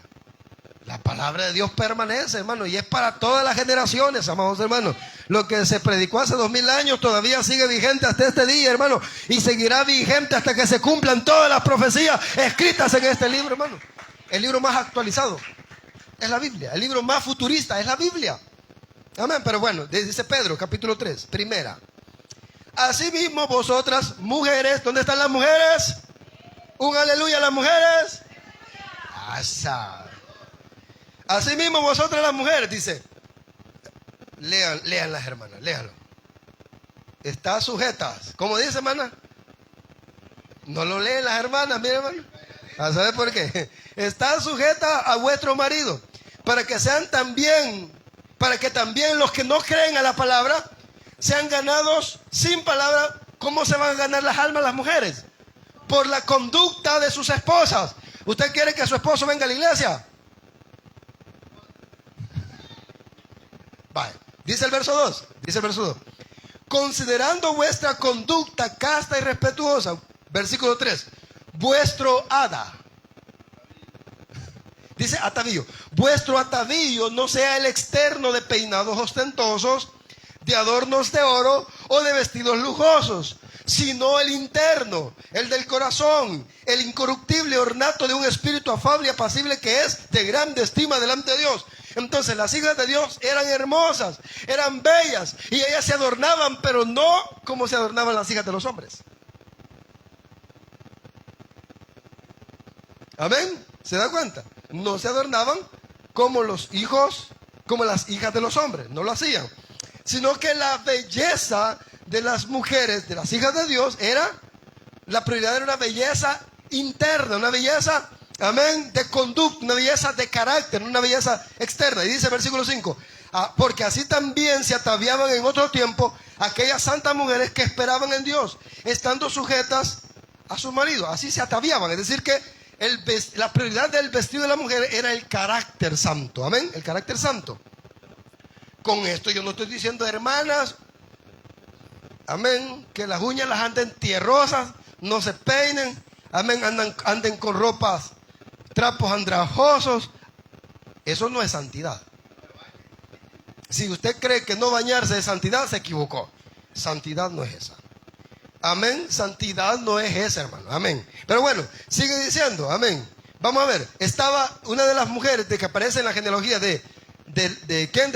A: La palabra de Dios permanece, hermano, y es para todas las generaciones, amados hermanos. Lo que se predicó hace 2000 años todavía sigue vigente hasta este día, hermano, y seguirá vigente hasta que se cumplan todas las profecías escritas en este libro, hermano. El libro más actualizado es la Biblia, el libro más futurista es la Biblia. Amén. Pero bueno, dice Pedro, capítulo 3, primera. Asimismo vosotras, mujeres, ¿dónde están las mujeres? Un aleluya a las mujeres. ¡Asa! Asimismo vosotras las mujeres, dice. Lean las hermanas, léanlo. Está sujetas. ¿Cómo dice, hermana? No lo leen las hermanas, miren, hermano. ¿A saber por qué? Está sujeta a vuestro marido, para que también los que no creen a la palabra sean ganados sin palabra. ¿Cómo se van a ganar las almas las mujeres? Por la conducta de sus esposas. ¿Usted quiere que su esposo venga a la iglesia? Vale. Dice el verso 2. Considerando vuestra conducta casta y respetuosa. Versículo 3. Vuestro hada. Dice atavío. Vuestro atavío no sea el externo de peinados ostentosos, de adornos de oro o de vestidos lujosos, sino el interno, el del corazón, el incorruptible ornato de un espíritu afable y apacible, que es de grande estima delante de Dios. Entonces las hijas de Dios eran hermosas, eran bellas, y ellas se adornaban, pero no como se adornaban las hijas de los hombres. Amén. ¿Se da cuenta? No se adornaban como las hijas de los hombres, no lo hacían, sino que la belleza de las mujeres, de las hijas de Dios, la prioridad era una belleza interna, una belleza, amén, de conducta, una belleza de carácter, una belleza externa. Y dice versículo 5, porque así también se ataviaban en otro tiempo aquellas santas mujeres que esperaban en Dios, estando sujetas a su marido. Así se ataviaban, es decir que la prioridad del vestido de la mujer era el carácter santo, amén, el carácter santo. Con esto yo no estoy diciendo, hermanas, amén, que las uñas las anden tierrosas, no se peinen, amén, anden con ropas, trapos andrajosos. Eso no es santidad. Si usted cree que no bañarse es santidad, se equivocó. Santidad no es esa. Amén, santidad no es esa, hermano, amén. Pero bueno, sigue diciendo, amén. Vamos a ver, estaba una de las mujeres de que aparece en la genealogía de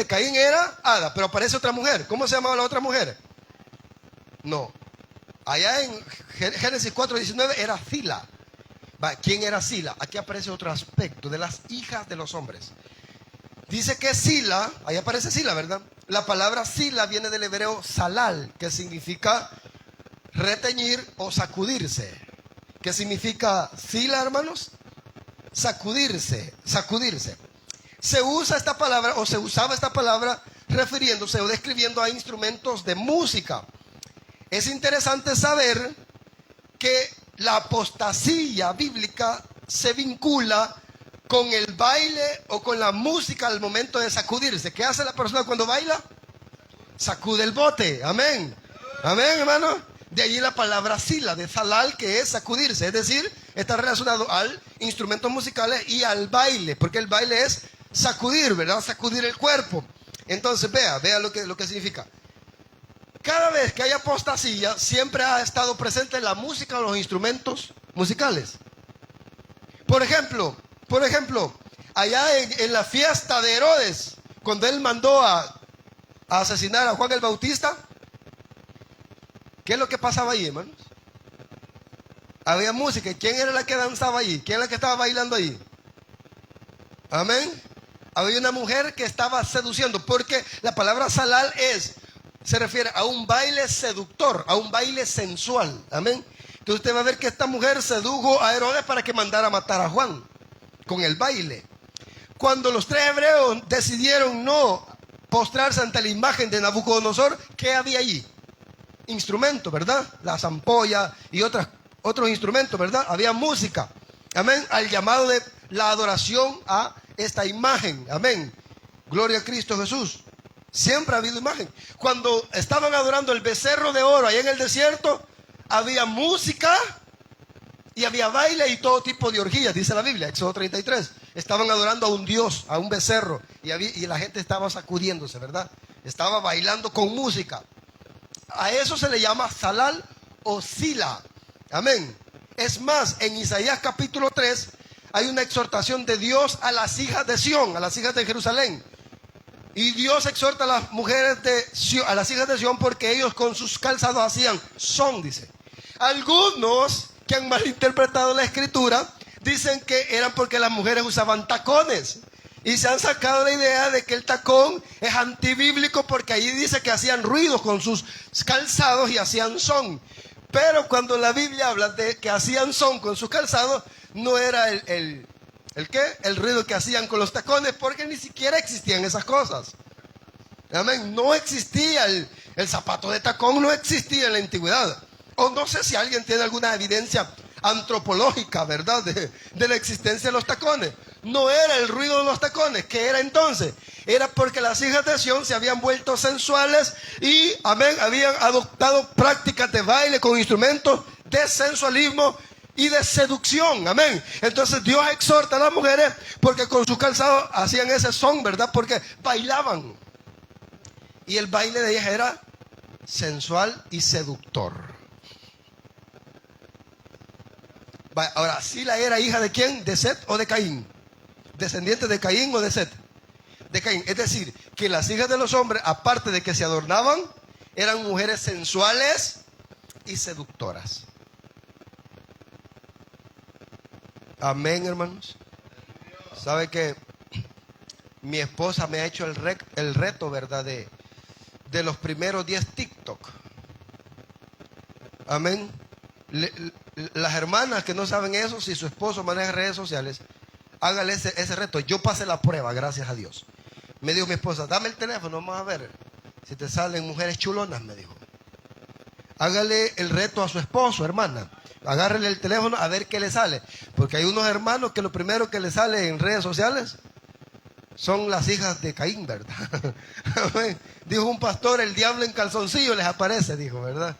A: Caín, era Ada, pero aparece otra mujer. ¿Cómo se llamaba la otra mujer? No. Allá en Génesis 4:19 era Zila. ¿Quién era Zila? Aquí aparece otro aspecto de las hijas de los hombres. Dice que Zila, ahí aparece Zila, ¿verdad? La palabra Zila viene del hebreo salal, que significa reteñir o sacudirse. ¿Qué significa Zila, hermanos? Sacudirse. Se usa esta palabra, o se usaba esta palabra, refiriéndose o describiendo a instrumentos de música. Es interesante saber que la apostasía bíblica se vincula con el baile o con la música al momento de sacudirse. ¿Qué hace la persona cuando baila? Sacude el bote. Amén. Amén, hermano. De allí la palabra sila, de salal, que es sacudirse. Es decir, está relacionado al instrumentos musicales y al baile, porque el baile es sacudir, ¿verdad? Sacudir el cuerpo. Entonces vea lo que significa. Cada vez que hay apostasía, siempre ha estado presente la música o los instrumentos musicales. Por ejemplo, allá en la fiesta de Herodes, cuando él mandó a asesinar a Juan el Bautista, ¿qué es lo que pasaba ahí, hermanos? Había música. ¿Quién era la que danzaba ahí? ¿Quién era la que estaba bailando ahí? Amén. Había una mujer que estaba seduciendo, porque la palabra salal se refiere a un baile seductor, a un baile sensual. Amén. Entonces usted va a ver que esta mujer sedujo a Herodes para que mandara a matar a Juan con el baile. Cuando los 3 hebreos decidieron no postrarse ante la imagen de Nabucodonosor, ¿qué había allí? Instrumentos, ¿verdad? La zampolla y otros instrumentos, ¿verdad? Había música. Amén. Al llamado de la adoración a esta imagen. Amén. Gloria a Cristo Jesús. Siempre ha habido imagen. Cuando estaban adorando el becerro de oro allá en el desierto, había música y había baile y todo tipo de orgías, dice la Biblia, Éxodo 33. Estaban adorando a un dios, a un becerro, y la gente estaba sacudiéndose, ¿verdad? Estaba bailando con música. A eso se le llama Salal o Sila. Amén. Es más, en Isaías capítulo 3 hay una exhortación de Dios a las hijas de Sión, a las hijas de Jerusalén. Y Dios exhorta a las mujeres de Sión, a las hijas de Sión, porque ellos con sus calzados hacían son, dice. Algunos que han malinterpretado la escritura dicen que eran porque las mujeres usaban tacones. Y se han sacado la idea de que el tacón es antibíblico porque allí dice que hacían ruidos con sus calzados y hacían son. Pero cuando la Biblia habla de que hacían son con sus calzados, no era ¿el qué? El ruido que hacían con los tacones, porque ni siquiera existían esas cosas. Amén. No existía el zapato de tacón, no existía en la antigüedad. O no sé si alguien tiene alguna evidencia antropológica, ¿verdad? De la existencia de los tacones. No era el ruido de los tacones. ¿Qué era entonces? Era porque las hijas de Sión se habían vuelto sensuales y, amén, habían adoptado prácticas de baile con instrumentos de sensualismo y de seducción, amén. Entonces Dios exhorta a las mujeres porque con sus calzados hacían ese son, ¿verdad? Porque bailaban. Y el baile de ellas era sensual y seductor. Ahora, Sila era hija de ¿quién? ¿De Set o de Caín? ¿Descendiente de Caín o de Set? De Caín. Es decir, que las hijas de los hombres, aparte de que se adornaban, eran mujeres sensuales y seductoras. Amén, hermanos. ¿Sabe que mi esposa me ha hecho el reto, ¿verdad? De los primeros 10 TikTok. Amén. Las hermanas que no saben eso, si su esposo maneja redes sociales, hágale ese reto. Yo pasé la prueba, gracias a Dios. Me dijo mi esposa, dame el teléfono, vamos a ver si te salen mujeres chulonas, me dijo. Hágale el reto a su esposo, hermana. Agárrele el teléfono a ver qué le sale. Porque hay unos hermanos que lo primero que le sale en redes sociales son las hijas de Caín, ¿verdad? Dijo un pastor, el diablo en calzoncillo les aparece, dijo, ¿verdad?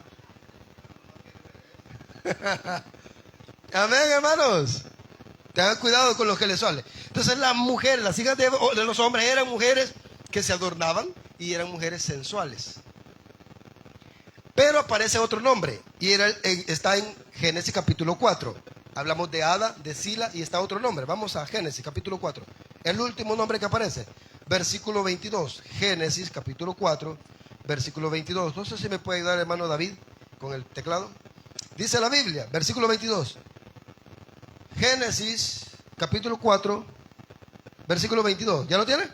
A: Amén, hermanos. Tengan cuidado con lo que les sale. Entonces las mujeres, las hijas de los hombres eran mujeres que se adornaban y eran mujeres sensuales. Pero aparece otro nombre y está en Génesis capítulo 4. Hablamos de Ada, de Sila y está otro nombre. Vamos a Génesis capítulo 4. El último nombre que aparece, versículo 22. Génesis capítulo 4, versículo 22. No sé si me puede ayudar hermano David con el teclado. Dice la Biblia, versículo 22. Génesis capítulo 4, versículo 22. ¿Ya lo tiene?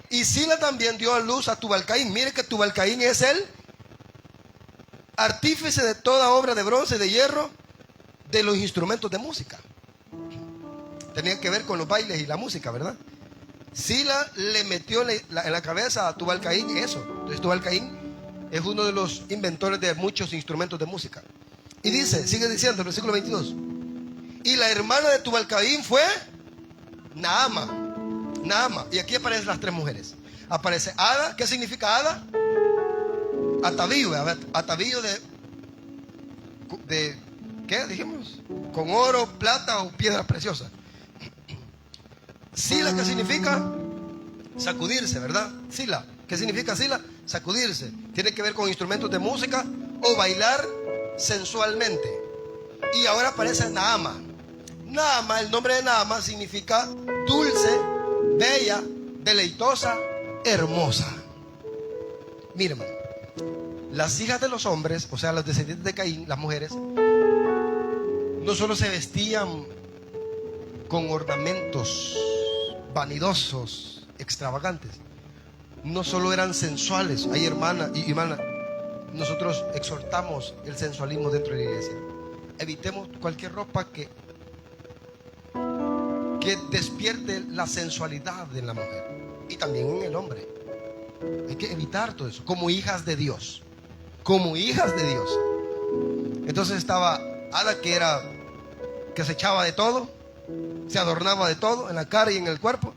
A: Y Sila también dio a luz a Tubal-Caín. Mire que Tubal-Caín es el artífice de toda obra de bronce, de hierro, de los instrumentos de música. Tenía que ver con los bailes y la música, ¿verdad? Sila le metió en la cabeza a Tubal-Caín eso. Entonces Tubal-Caín es uno de los inventores de muchos instrumentos de música. Y dice, sigue diciendo el versículo 22. Y la hermana de Tubal-Caín fue Naama. Naama. Y aquí aparecen las tres mujeres. Aparece Ada. ¿Qué significa Ada? Atavío. Atavío de ¿qué dijimos? Con oro, plata o piedras preciosas. Sila, ¿qué significa? Sacudirse, ¿verdad? Sila. ¿Qué significa Sila? Sacudirse. Tiene que ver con instrumentos de música o bailar sensualmente. Y ahora aparece Naama. Naama, el nombre de Naama significa dulce, bella, deleitosa, hermosa. Mire, hermano, las hijas de los hombres, o sea, los descendientes de Caín, las mujeres, no solo se vestían con ornamentos vanidosos, extravagantes, no solo eran sensuales. Hay hermana y hermana, nosotros exhortamos el sensualismo dentro de la iglesia. Evitemos cualquier ropa que despierte la sensualidad de la mujer y también en el hombre. Hay que evitar todo eso como hijas de Dios. Como hijas de Dios. Entonces estaba Ada, que se echaba de todo, se adornaba de todo en la cara y en el cuerpo.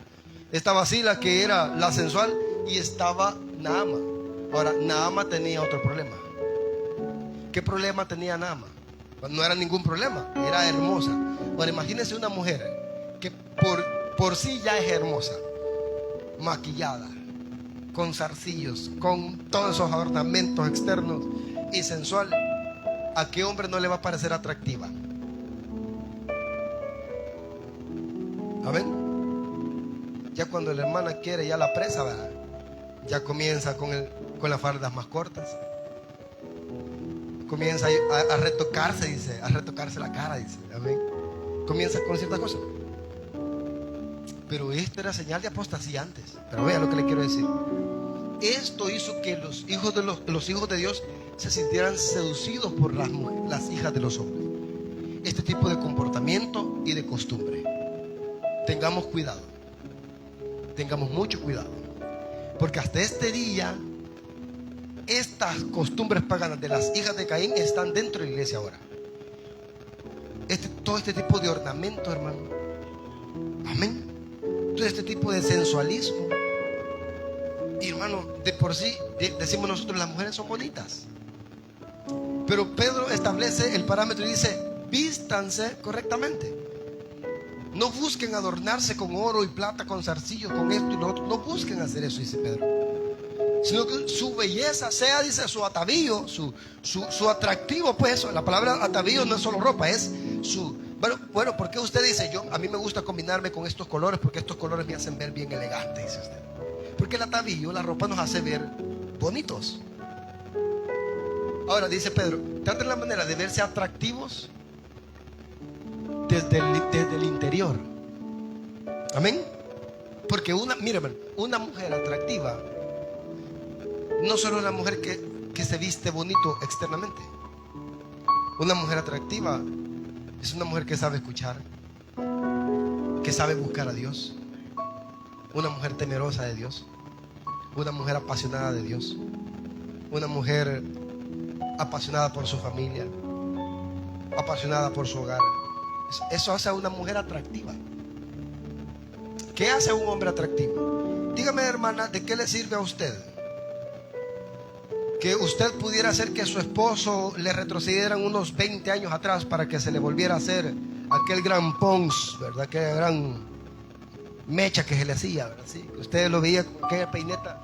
A: Estaba Sila, que era la sensual, y estaba Naama. Ahora, Naama tenía otro problema. ¿Qué problema tenía Naama? No era ningún problema, era hermosa. Ahora, imagínense una mujer que por sí ya es hermosa, maquillada, con zarcillos, con todos esos ornamentos externos y sensual. ¿A qué hombre no le va a parecer atractiva? Amén. Ya cuando la hermana quiere, ya la presa, ¿verdad? Ya comienza con las faldas más cortas. Comienza a retocarse, dice, a retocarse la cara, dice. Amén. Comienza con ciertas cosas. Pero esto era señal de apostasía antes. Pero vea lo que le quiero decir. Esto hizo que los hijos de Dios se sintieran seducidos por las hijas de los hombres. Este tipo de comportamiento y de costumbre. Tengamos cuidado. Tengamos mucho cuidado. Porque hasta este día, estas costumbres paganas de las hijas de Caín están dentro de la iglesia ahora. Todo este tipo de ornamento, hermano. Amén. Todo este tipo de sensualismo. Y hermano, de por sí decimos nosotros, las mujeres son bonitas. Pero Pedro establece el parámetro y dice: vístanse correctamente. No busquen adornarse con oro y plata, con zarcillos, con esto y lo otro. No busquen hacer eso, dice Pedro. Sino que su belleza sea, dice, su atavío, su atractivo, pues eso. La palabra atavío no es solo ropa, es su... Bueno, ¿por qué usted dice? A mí me gusta combinarme con estos colores porque estos colores me hacen ver bien elegante, dice usted. Porque el atavío, la ropa, nos hace ver bonitos. Ahora, dice Pedro, traten la manera de verse atractivos desde el interior. Amén. Porque una mujer atractiva no solo es una mujer que se viste bonito externamente. Una mujer atractiva es una mujer que sabe escuchar, que sabe buscar a Dios. Una mujer temerosa de Dios. Una mujer apasionada de Dios. Una mujer apasionada por su familia, apasionada por su hogar. Eso hace a una mujer atractiva. ¿Qué hace a un hombre atractivo? Dígame, hermana, ¿de qué le sirve a usted que usted pudiera hacer que su esposo le retrocedieran unos 20 años atrás para que se le volviera a hacer aquel gran pons, ¿verdad? Aquella gran mecha que se le hacía, ¿verdad? Sí, usted lo veía con aquella peineta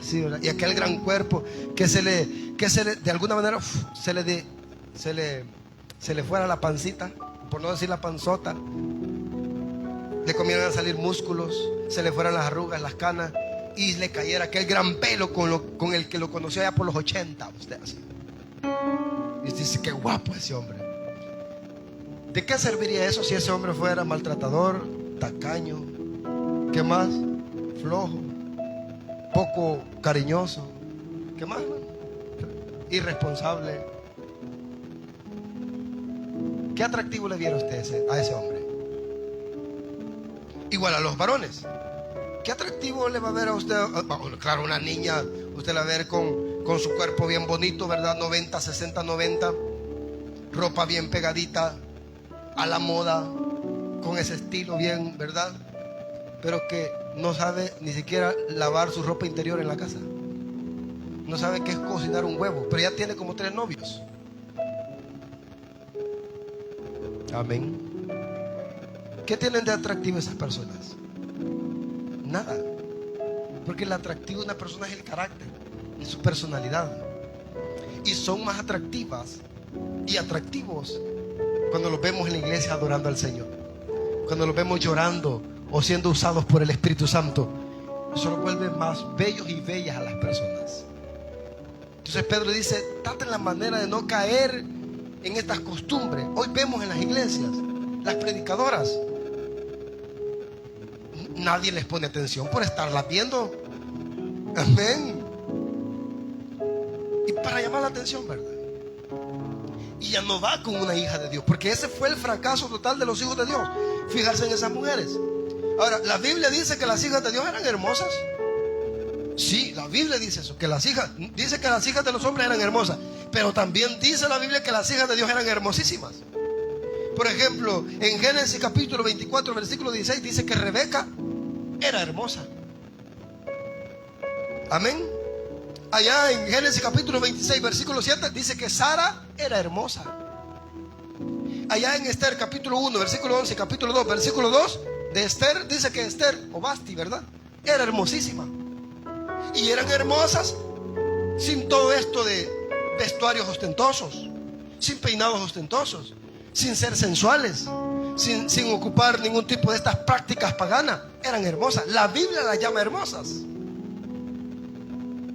A: así, ¿verdad? Y aquel gran cuerpo que se le de alguna manera se le fuera la pancita, por no decir la panzota, le comieran a salir músculos, se le fueran las arrugas, las canas, y le cayera aquel gran pelo con el que lo conoció allá por los 80, usted así. Y usted dice: qué guapo ese hombre. ¿De qué serviría eso si ese hombre fuera maltratador, tacaño, qué más, flojo, poco cariñoso, qué más, irresponsable? ¿Qué atractivo le viera usted a ese hombre? Igual a los varones. ¿Qué atractivo le va a ver a usted? Claro, una niña, usted la va a ver con su cuerpo bien bonito, ¿verdad? 90, 60, 90. Ropa bien pegadita, a la moda, con ese estilo bien, ¿verdad? Pero que no sabe ni siquiera lavar su ropa interior en la casa. No sabe qué es cocinar un huevo, pero ya tiene como 3 novios. Amén. ¿Qué tienen de atractivo esas personas? Nada. Porque el atractivo de una persona es el carácter, es su personalidad. Y son más atractivas y atractivos cuando los vemos en la iglesia adorando al Señor, cuando los vemos llorando o siendo usados por el Espíritu Santo. Eso los vuelve más bellos y bellas a las personas. Entonces Pedro dice: traten la manera de no caer en estas costumbres. Hoy vemos en las iglesias, las predicadoras, nadie les pone atención por estarlas viendo. Amén. Y para llamar la atención, ¿verdad? Y ya no va con una hija de Dios, porque ese fue el fracaso total de los hijos de Dios, fijarse en esas mujeres. Ahora, la Biblia dice que las hijas de Dios eran hermosas. Sí, la Biblia dice eso, dice que las hijas de los hombres eran hermosas, pero también dice la Biblia que las hijas de Dios eran hermosísimas. Por ejemplo, en Génesis capítulo 24, versículo 16, dice que Rebeca era hermosa. Amén. Allá en Génesis capítulo 26, versículo 7, dice que Sara era hermosa. Allá en Esther capítulo 1, versículo 11, capítulo 2, versículo 2 de Esther, dice que Esther, o Basti, ¿verdad?, era hermosísima. Y eran hermosas sin todo esto de vestuarios ostentosos, sin peinados ostentosos, sin ser sensuales, sin ocupar ningún tipo de estas prácticas paganas. Eran hermosas. La Biblia las llama hermosas.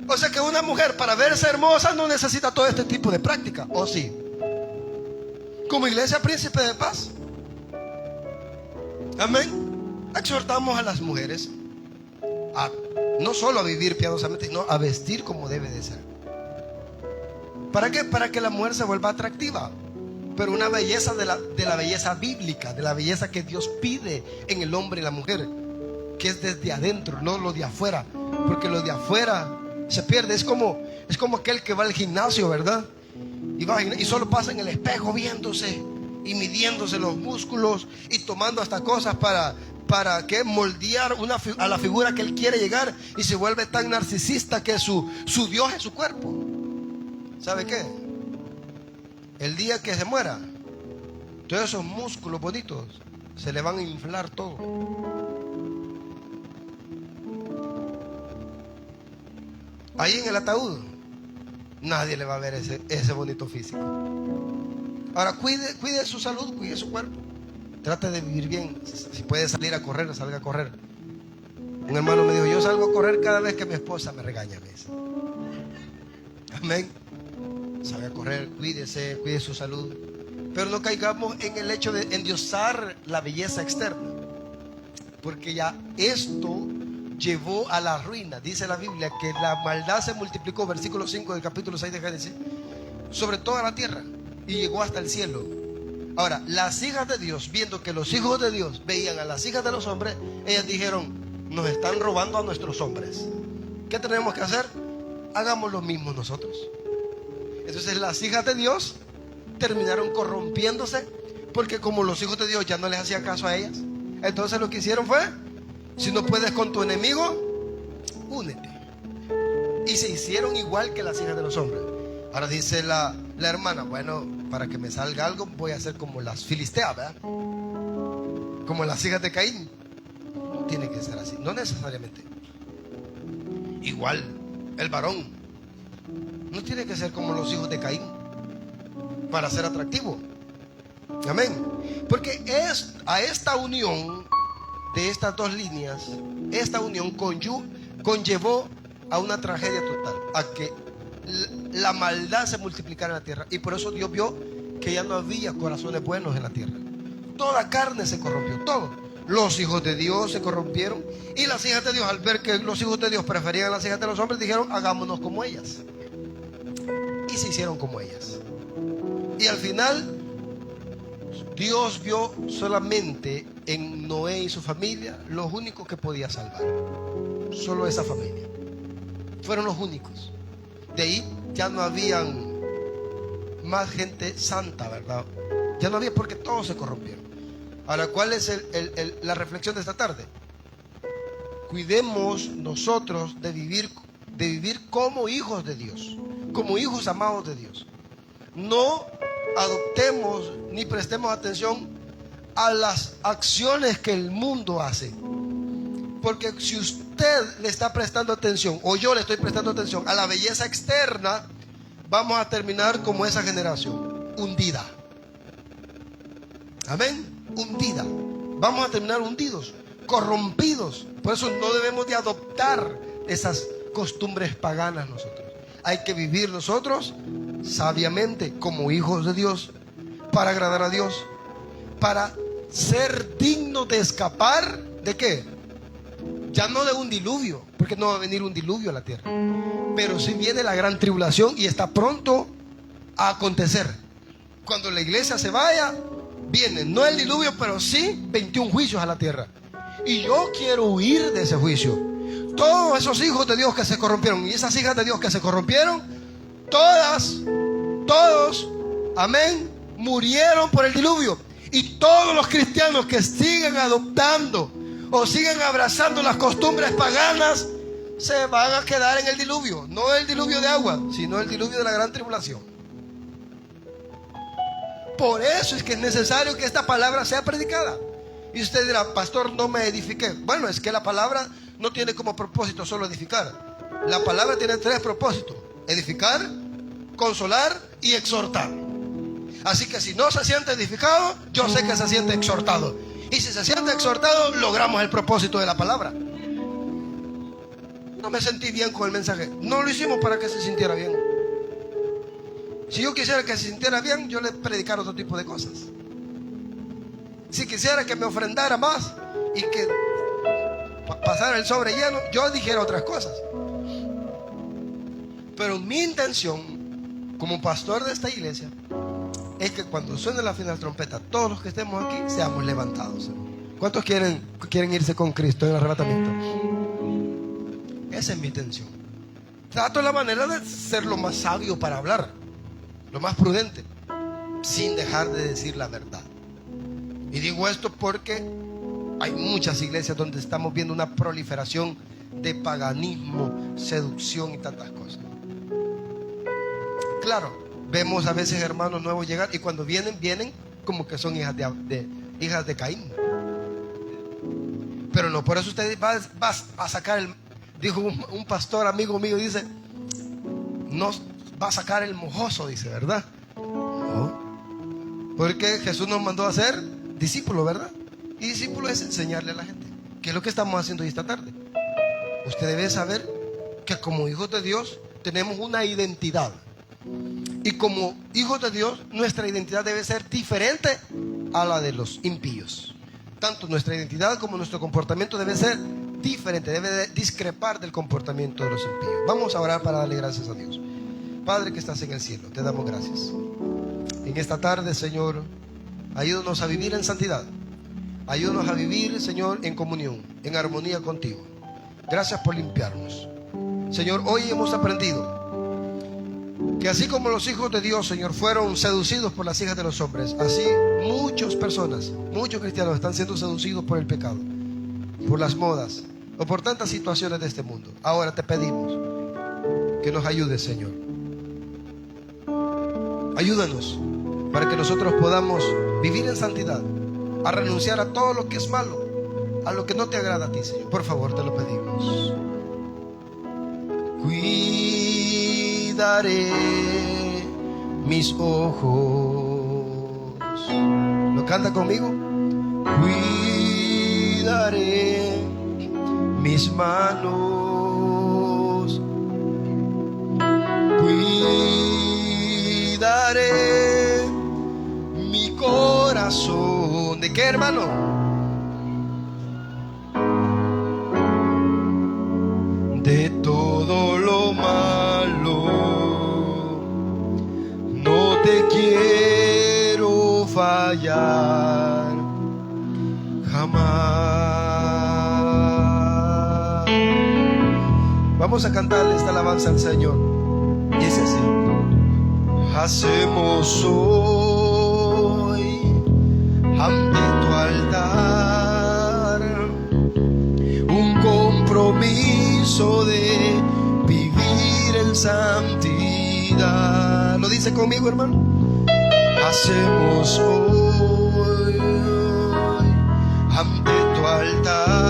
A: O sea que una mujer, para verse hermosa, no necesita todo este tipo de práctica, ¿o sí? Como Iglesia Príncipe de Paz, amén, exhortamos a las mujeres a no solo a vivir piadosamente, sino a vestir como debe de ser. ¿Para qué? Para que la mujer se vuelva atractiva, pero una belleza de la belleza bíblica, de la belleza que Dios pide en el hombre y la mujer, que es desde adentro, no lo de afuera, porque lo de afuera se pierde. Es como aquel que va al gimnasio, ¿verdad? Y solo pasa en el espejo viéndose y midiéndose los músculos y tomando hasta cosas para que moldear a la figura que él quiere llegar, y se vuelve tan narcisista que su Dios es su cuerpo. ¿Sabe qué? El día que se muera, todos esos músculos bonitos se le van a inflar todo. Ahí en el ataúd nadie le va a ver ese bonito físico. Ahora cuide su salud, cuide su cuerpo. Trate de vivir bien. Si puede salir a correr, salga a correr. Un hermano me dijo: yo salgo a correr cada vez que mi esposa me regaña, me dice. Amén. Salga a correr, cuídese, cuide su salud. Pero no caigamos en el hecho de endiosar la belleza externa, porque ya esto llevó a la ruina. Dice la Biblia que la maldad se multiplicó, versículo 5 del capítulo 6 de Génesis, sobre toda la tierra, y llegó hasta el cielo. Ahora, las hijas de Dios, viendo que los hijos de Dios veían a las hijas de los hombres, ellas dijeron: nos están robando a nuestros hombres. ¿Qué tenemos que hacer? Hagamos lo mismo nosotros. Entonces las hijas de Dios terminaron corrompiéndose, porque como los hijos de Dios ya no les hacían caso a ellas, entonces lo que hicieron fue: si no puedes con tu enemigo, únete. Y se hicieron igual que las hijas de los hombres. Ahora dice la hermana: bueno, para que me salga algo voy a hacer como las filisteas, ¿verdad? Como las hijas de Caín. No tiene que ser así, no necesariamente. Igual el varón no tiene que ser como los hijos de Caín para ser atractivo. Amén. Porque a esta unión de estas dos líneas, esta unión conllevó a una tragedia total, a que la maldad se multiplicara en la tierra. Y por eso Dios vio que ya no había corazones buenos en la tierra. Toda carne se corrompió, todo. Los hijos de Dios se corrompieron, y las hijas de Dios, al ver que los hijos de Dios preferían a las hijas de los hombres, dijeron: hagámonos como ellas. Y se hicieron como ellas. Y al final Dios vio solamente en Noé y su familia los únicos que podía salvar. Solo esa familia. Fueron los únicos. De ahí ya no habían más gente santa, ¿verdad? Ya no había, porque todos se corrompieron. Ahora, ¿cuál es la reflexión de esta tarde? Cuidemos nosotros de vivir como hijos de Dios, como hijos amados de Dios. No adoptemos ni prestemos atención a las acciones que el mundo hace, porque si usted le está prestando atención, o yo le estoy prestando atención a la belleza externa, vamos a terminar como esa generación, hundida. Amén, hundida. Vamos a terminar hundidos, corrompidos. Por eso no debemos de adoptar esas costumbres paganas nosotros. Hay que vivir nosotros sabiamente como hijos de Dios, para agradar a Dios, para ser dignos de escapar ¿de qué? Ya no de un diluvio, porque no va a venir un diluvio a la tierra, pero sí viene la gran tribulación, y está pronto a acontecer. Cuando la iglesia se vaya, viene no el diluvio, pero sí 21 juicios a la tierra. Y yo quiero huir de ese juicio. Todos esos hijos de Dios que se corrompieron, y esas hijas de Dios que se corrompieron, todos, amén, murieron por el diluvio. Y todos los cristianos que siguen adoptando o siguen abrazando las costumbres paganas se van a quedar en el diluvio. No el diluvio de agua, sino el diluvio de la gran tribulación. Por eso es que es necesario que esta palabra sea predicada. Y usted dirá, pastor, no me edifiqué. Bueno, es que la palabra no tiene como propósito solo edificar. La palabra tiene 3 propósitos: edificar, consolar y exhortar. Así que si no se siente edificado, yo sé que se siente exhortado. Y si se siente exhortado, logramos el propósito de la palabra. No me sentí bien con el mensaje. No lo hicimos para que se sintiera bien. Si yo quisiera que se sintiera bien, yo le predicara otro tipo de cosas. Si quisiera que me ofrendara más y que pasara el sobre lleno, yo dijera otras cosas. Pero mi intención como pastor de esta iglesia es que cuando suene la final trompeta, todos los que estemos aquí seamos levantados. ¿Cuántos quieren irse con Cristo en el arrebatamiento? Esa es mi intención. Trato la manera de ser lo más sabio para hablar, lo más prudente, sin dejar de decir la verdad. Y digo esto porque hay muchas iglesias donde estamos viendo una proliferación de paganismo, seducción y tantas cosas. Claro, vemos a veces hermanos nuevos llegar y cuando vienen como que son hijas de Caín. Pero no por eso usted va a sacar el... Dijo un pastor amigo mío, dice, no va a sacar el mojoso, dice, ¿verdad? No. Porque Jesús nos mandó a ser discípulos, ¿verdad? Y discípulo es enseñarle a la gente. ¿Qué es lo que estamos haciendo hoy esta tarde? Usted debe saber que como hijos de Dios tenemos una identidad. Y como hijos de Dios, nuestra identidad debe ser diferente a la de los impíos. Tanto nuestra identidad como nuestro comportamiento debe ser diferente, debe de discrepar del comportamiento de los impíos. Vamos a orar para darle gracias a Dios. Padre que estás en el cielo, te damos gracias. En esta tarde, Señor, ayúdanos a vivir en santidad. Ayúdanos a vivir, Señor, en comunión, en armonía contigo. Gracias por limpiarnos. Señor, hoy hemos aprendido que así como los hijos de Dios, Señor, fueron seducidos por las hijas de los hombres, así muchas personas, muchos cristianos están siendo seducidos por el pecado, por las modas o por tantas situaciones de este mundo. Ahora te pedimos que nos ayudes, Señor. Ayúdanos para que nosotros podamos vivir en santidad, a renunciar a todo lo que es malo, a lo que no te agrada a ti, Señor. Por favor, te lo pedimos. Cuidaré mis ojos. ¿Lo canta conmigo? Cuidaré mis manos. Cuidaré mi corazón. ¿De qué, hermano? De todo lo malo. No te quiero fallar jamás. Vamos a cantarle esta alabanza al Señor. Dice así: hacemos hoy ante tu altar un compromiso de vivir en santidad. ¿Lo dice conmigo, hermano? Hacemos hoy ante tu altar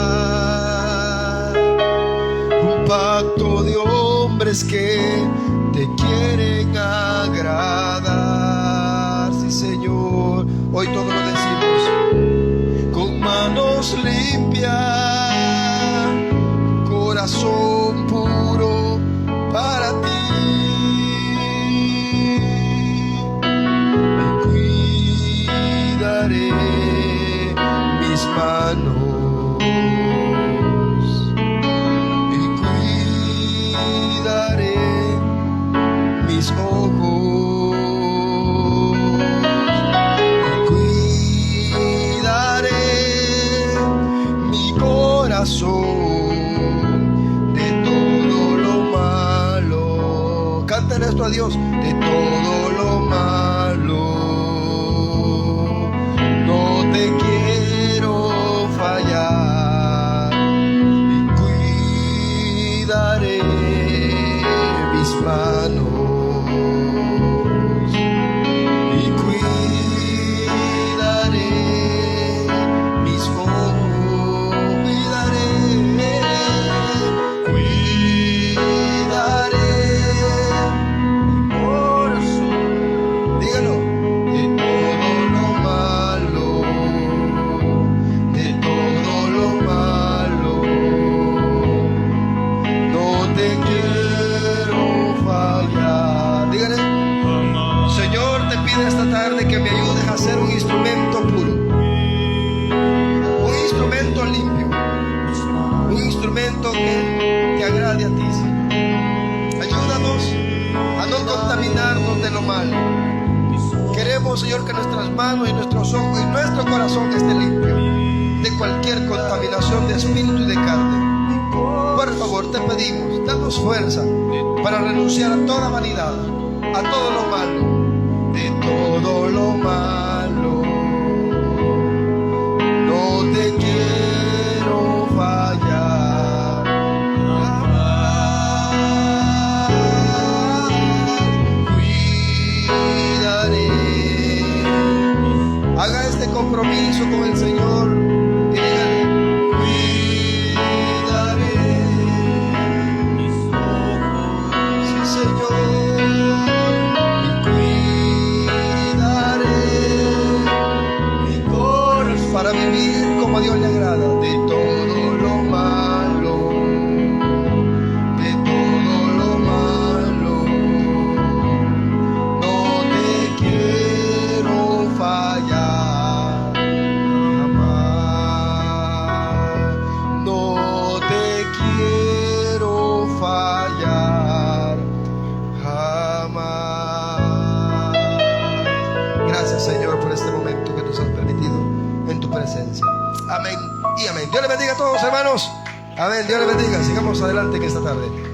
A: un pacto de hombres que te quieren agradar. Sí, Señor, hoy todo lo decimos con manos limpias, corazón puro para ti. Y cuidaré mis manos y cuidaré mis ojos y cuidaré mi corazón de todo lo malo. Cántale esto a Dios. De todo lo malo no te quiero fallar y momento que te agrade a ti, Señor. Ayúdanos a no contaminarnos de lo malo. Queremos, Señor, que nuestras manos y nuestros ojos y nuestro corazón esté limpio de cualquier contaminación de espíritu y de carne. Por favor, te pedimos, danos fuerza para renunciar a toda vanidad, a todo lo malo, de todo lo malo. No te quiero fallar jamás. Cuidaré. Haga este compromiso con el Señor y dígale: cuidaré mis ojos, sí, Señor, y cuidaré mi corazón para vivir como a Dios le agrada, de todo lo malo, de todo lo malo. No te quiero fallar jamás. No te quiero fallar jamás. Gracias, Señor, por este momento que nos has permitido en tu presencia. Amén y amén. Dios les bendiga a todos, hermanos. Amén. Dios les bendiga. Sigamos adelante en esta tarde.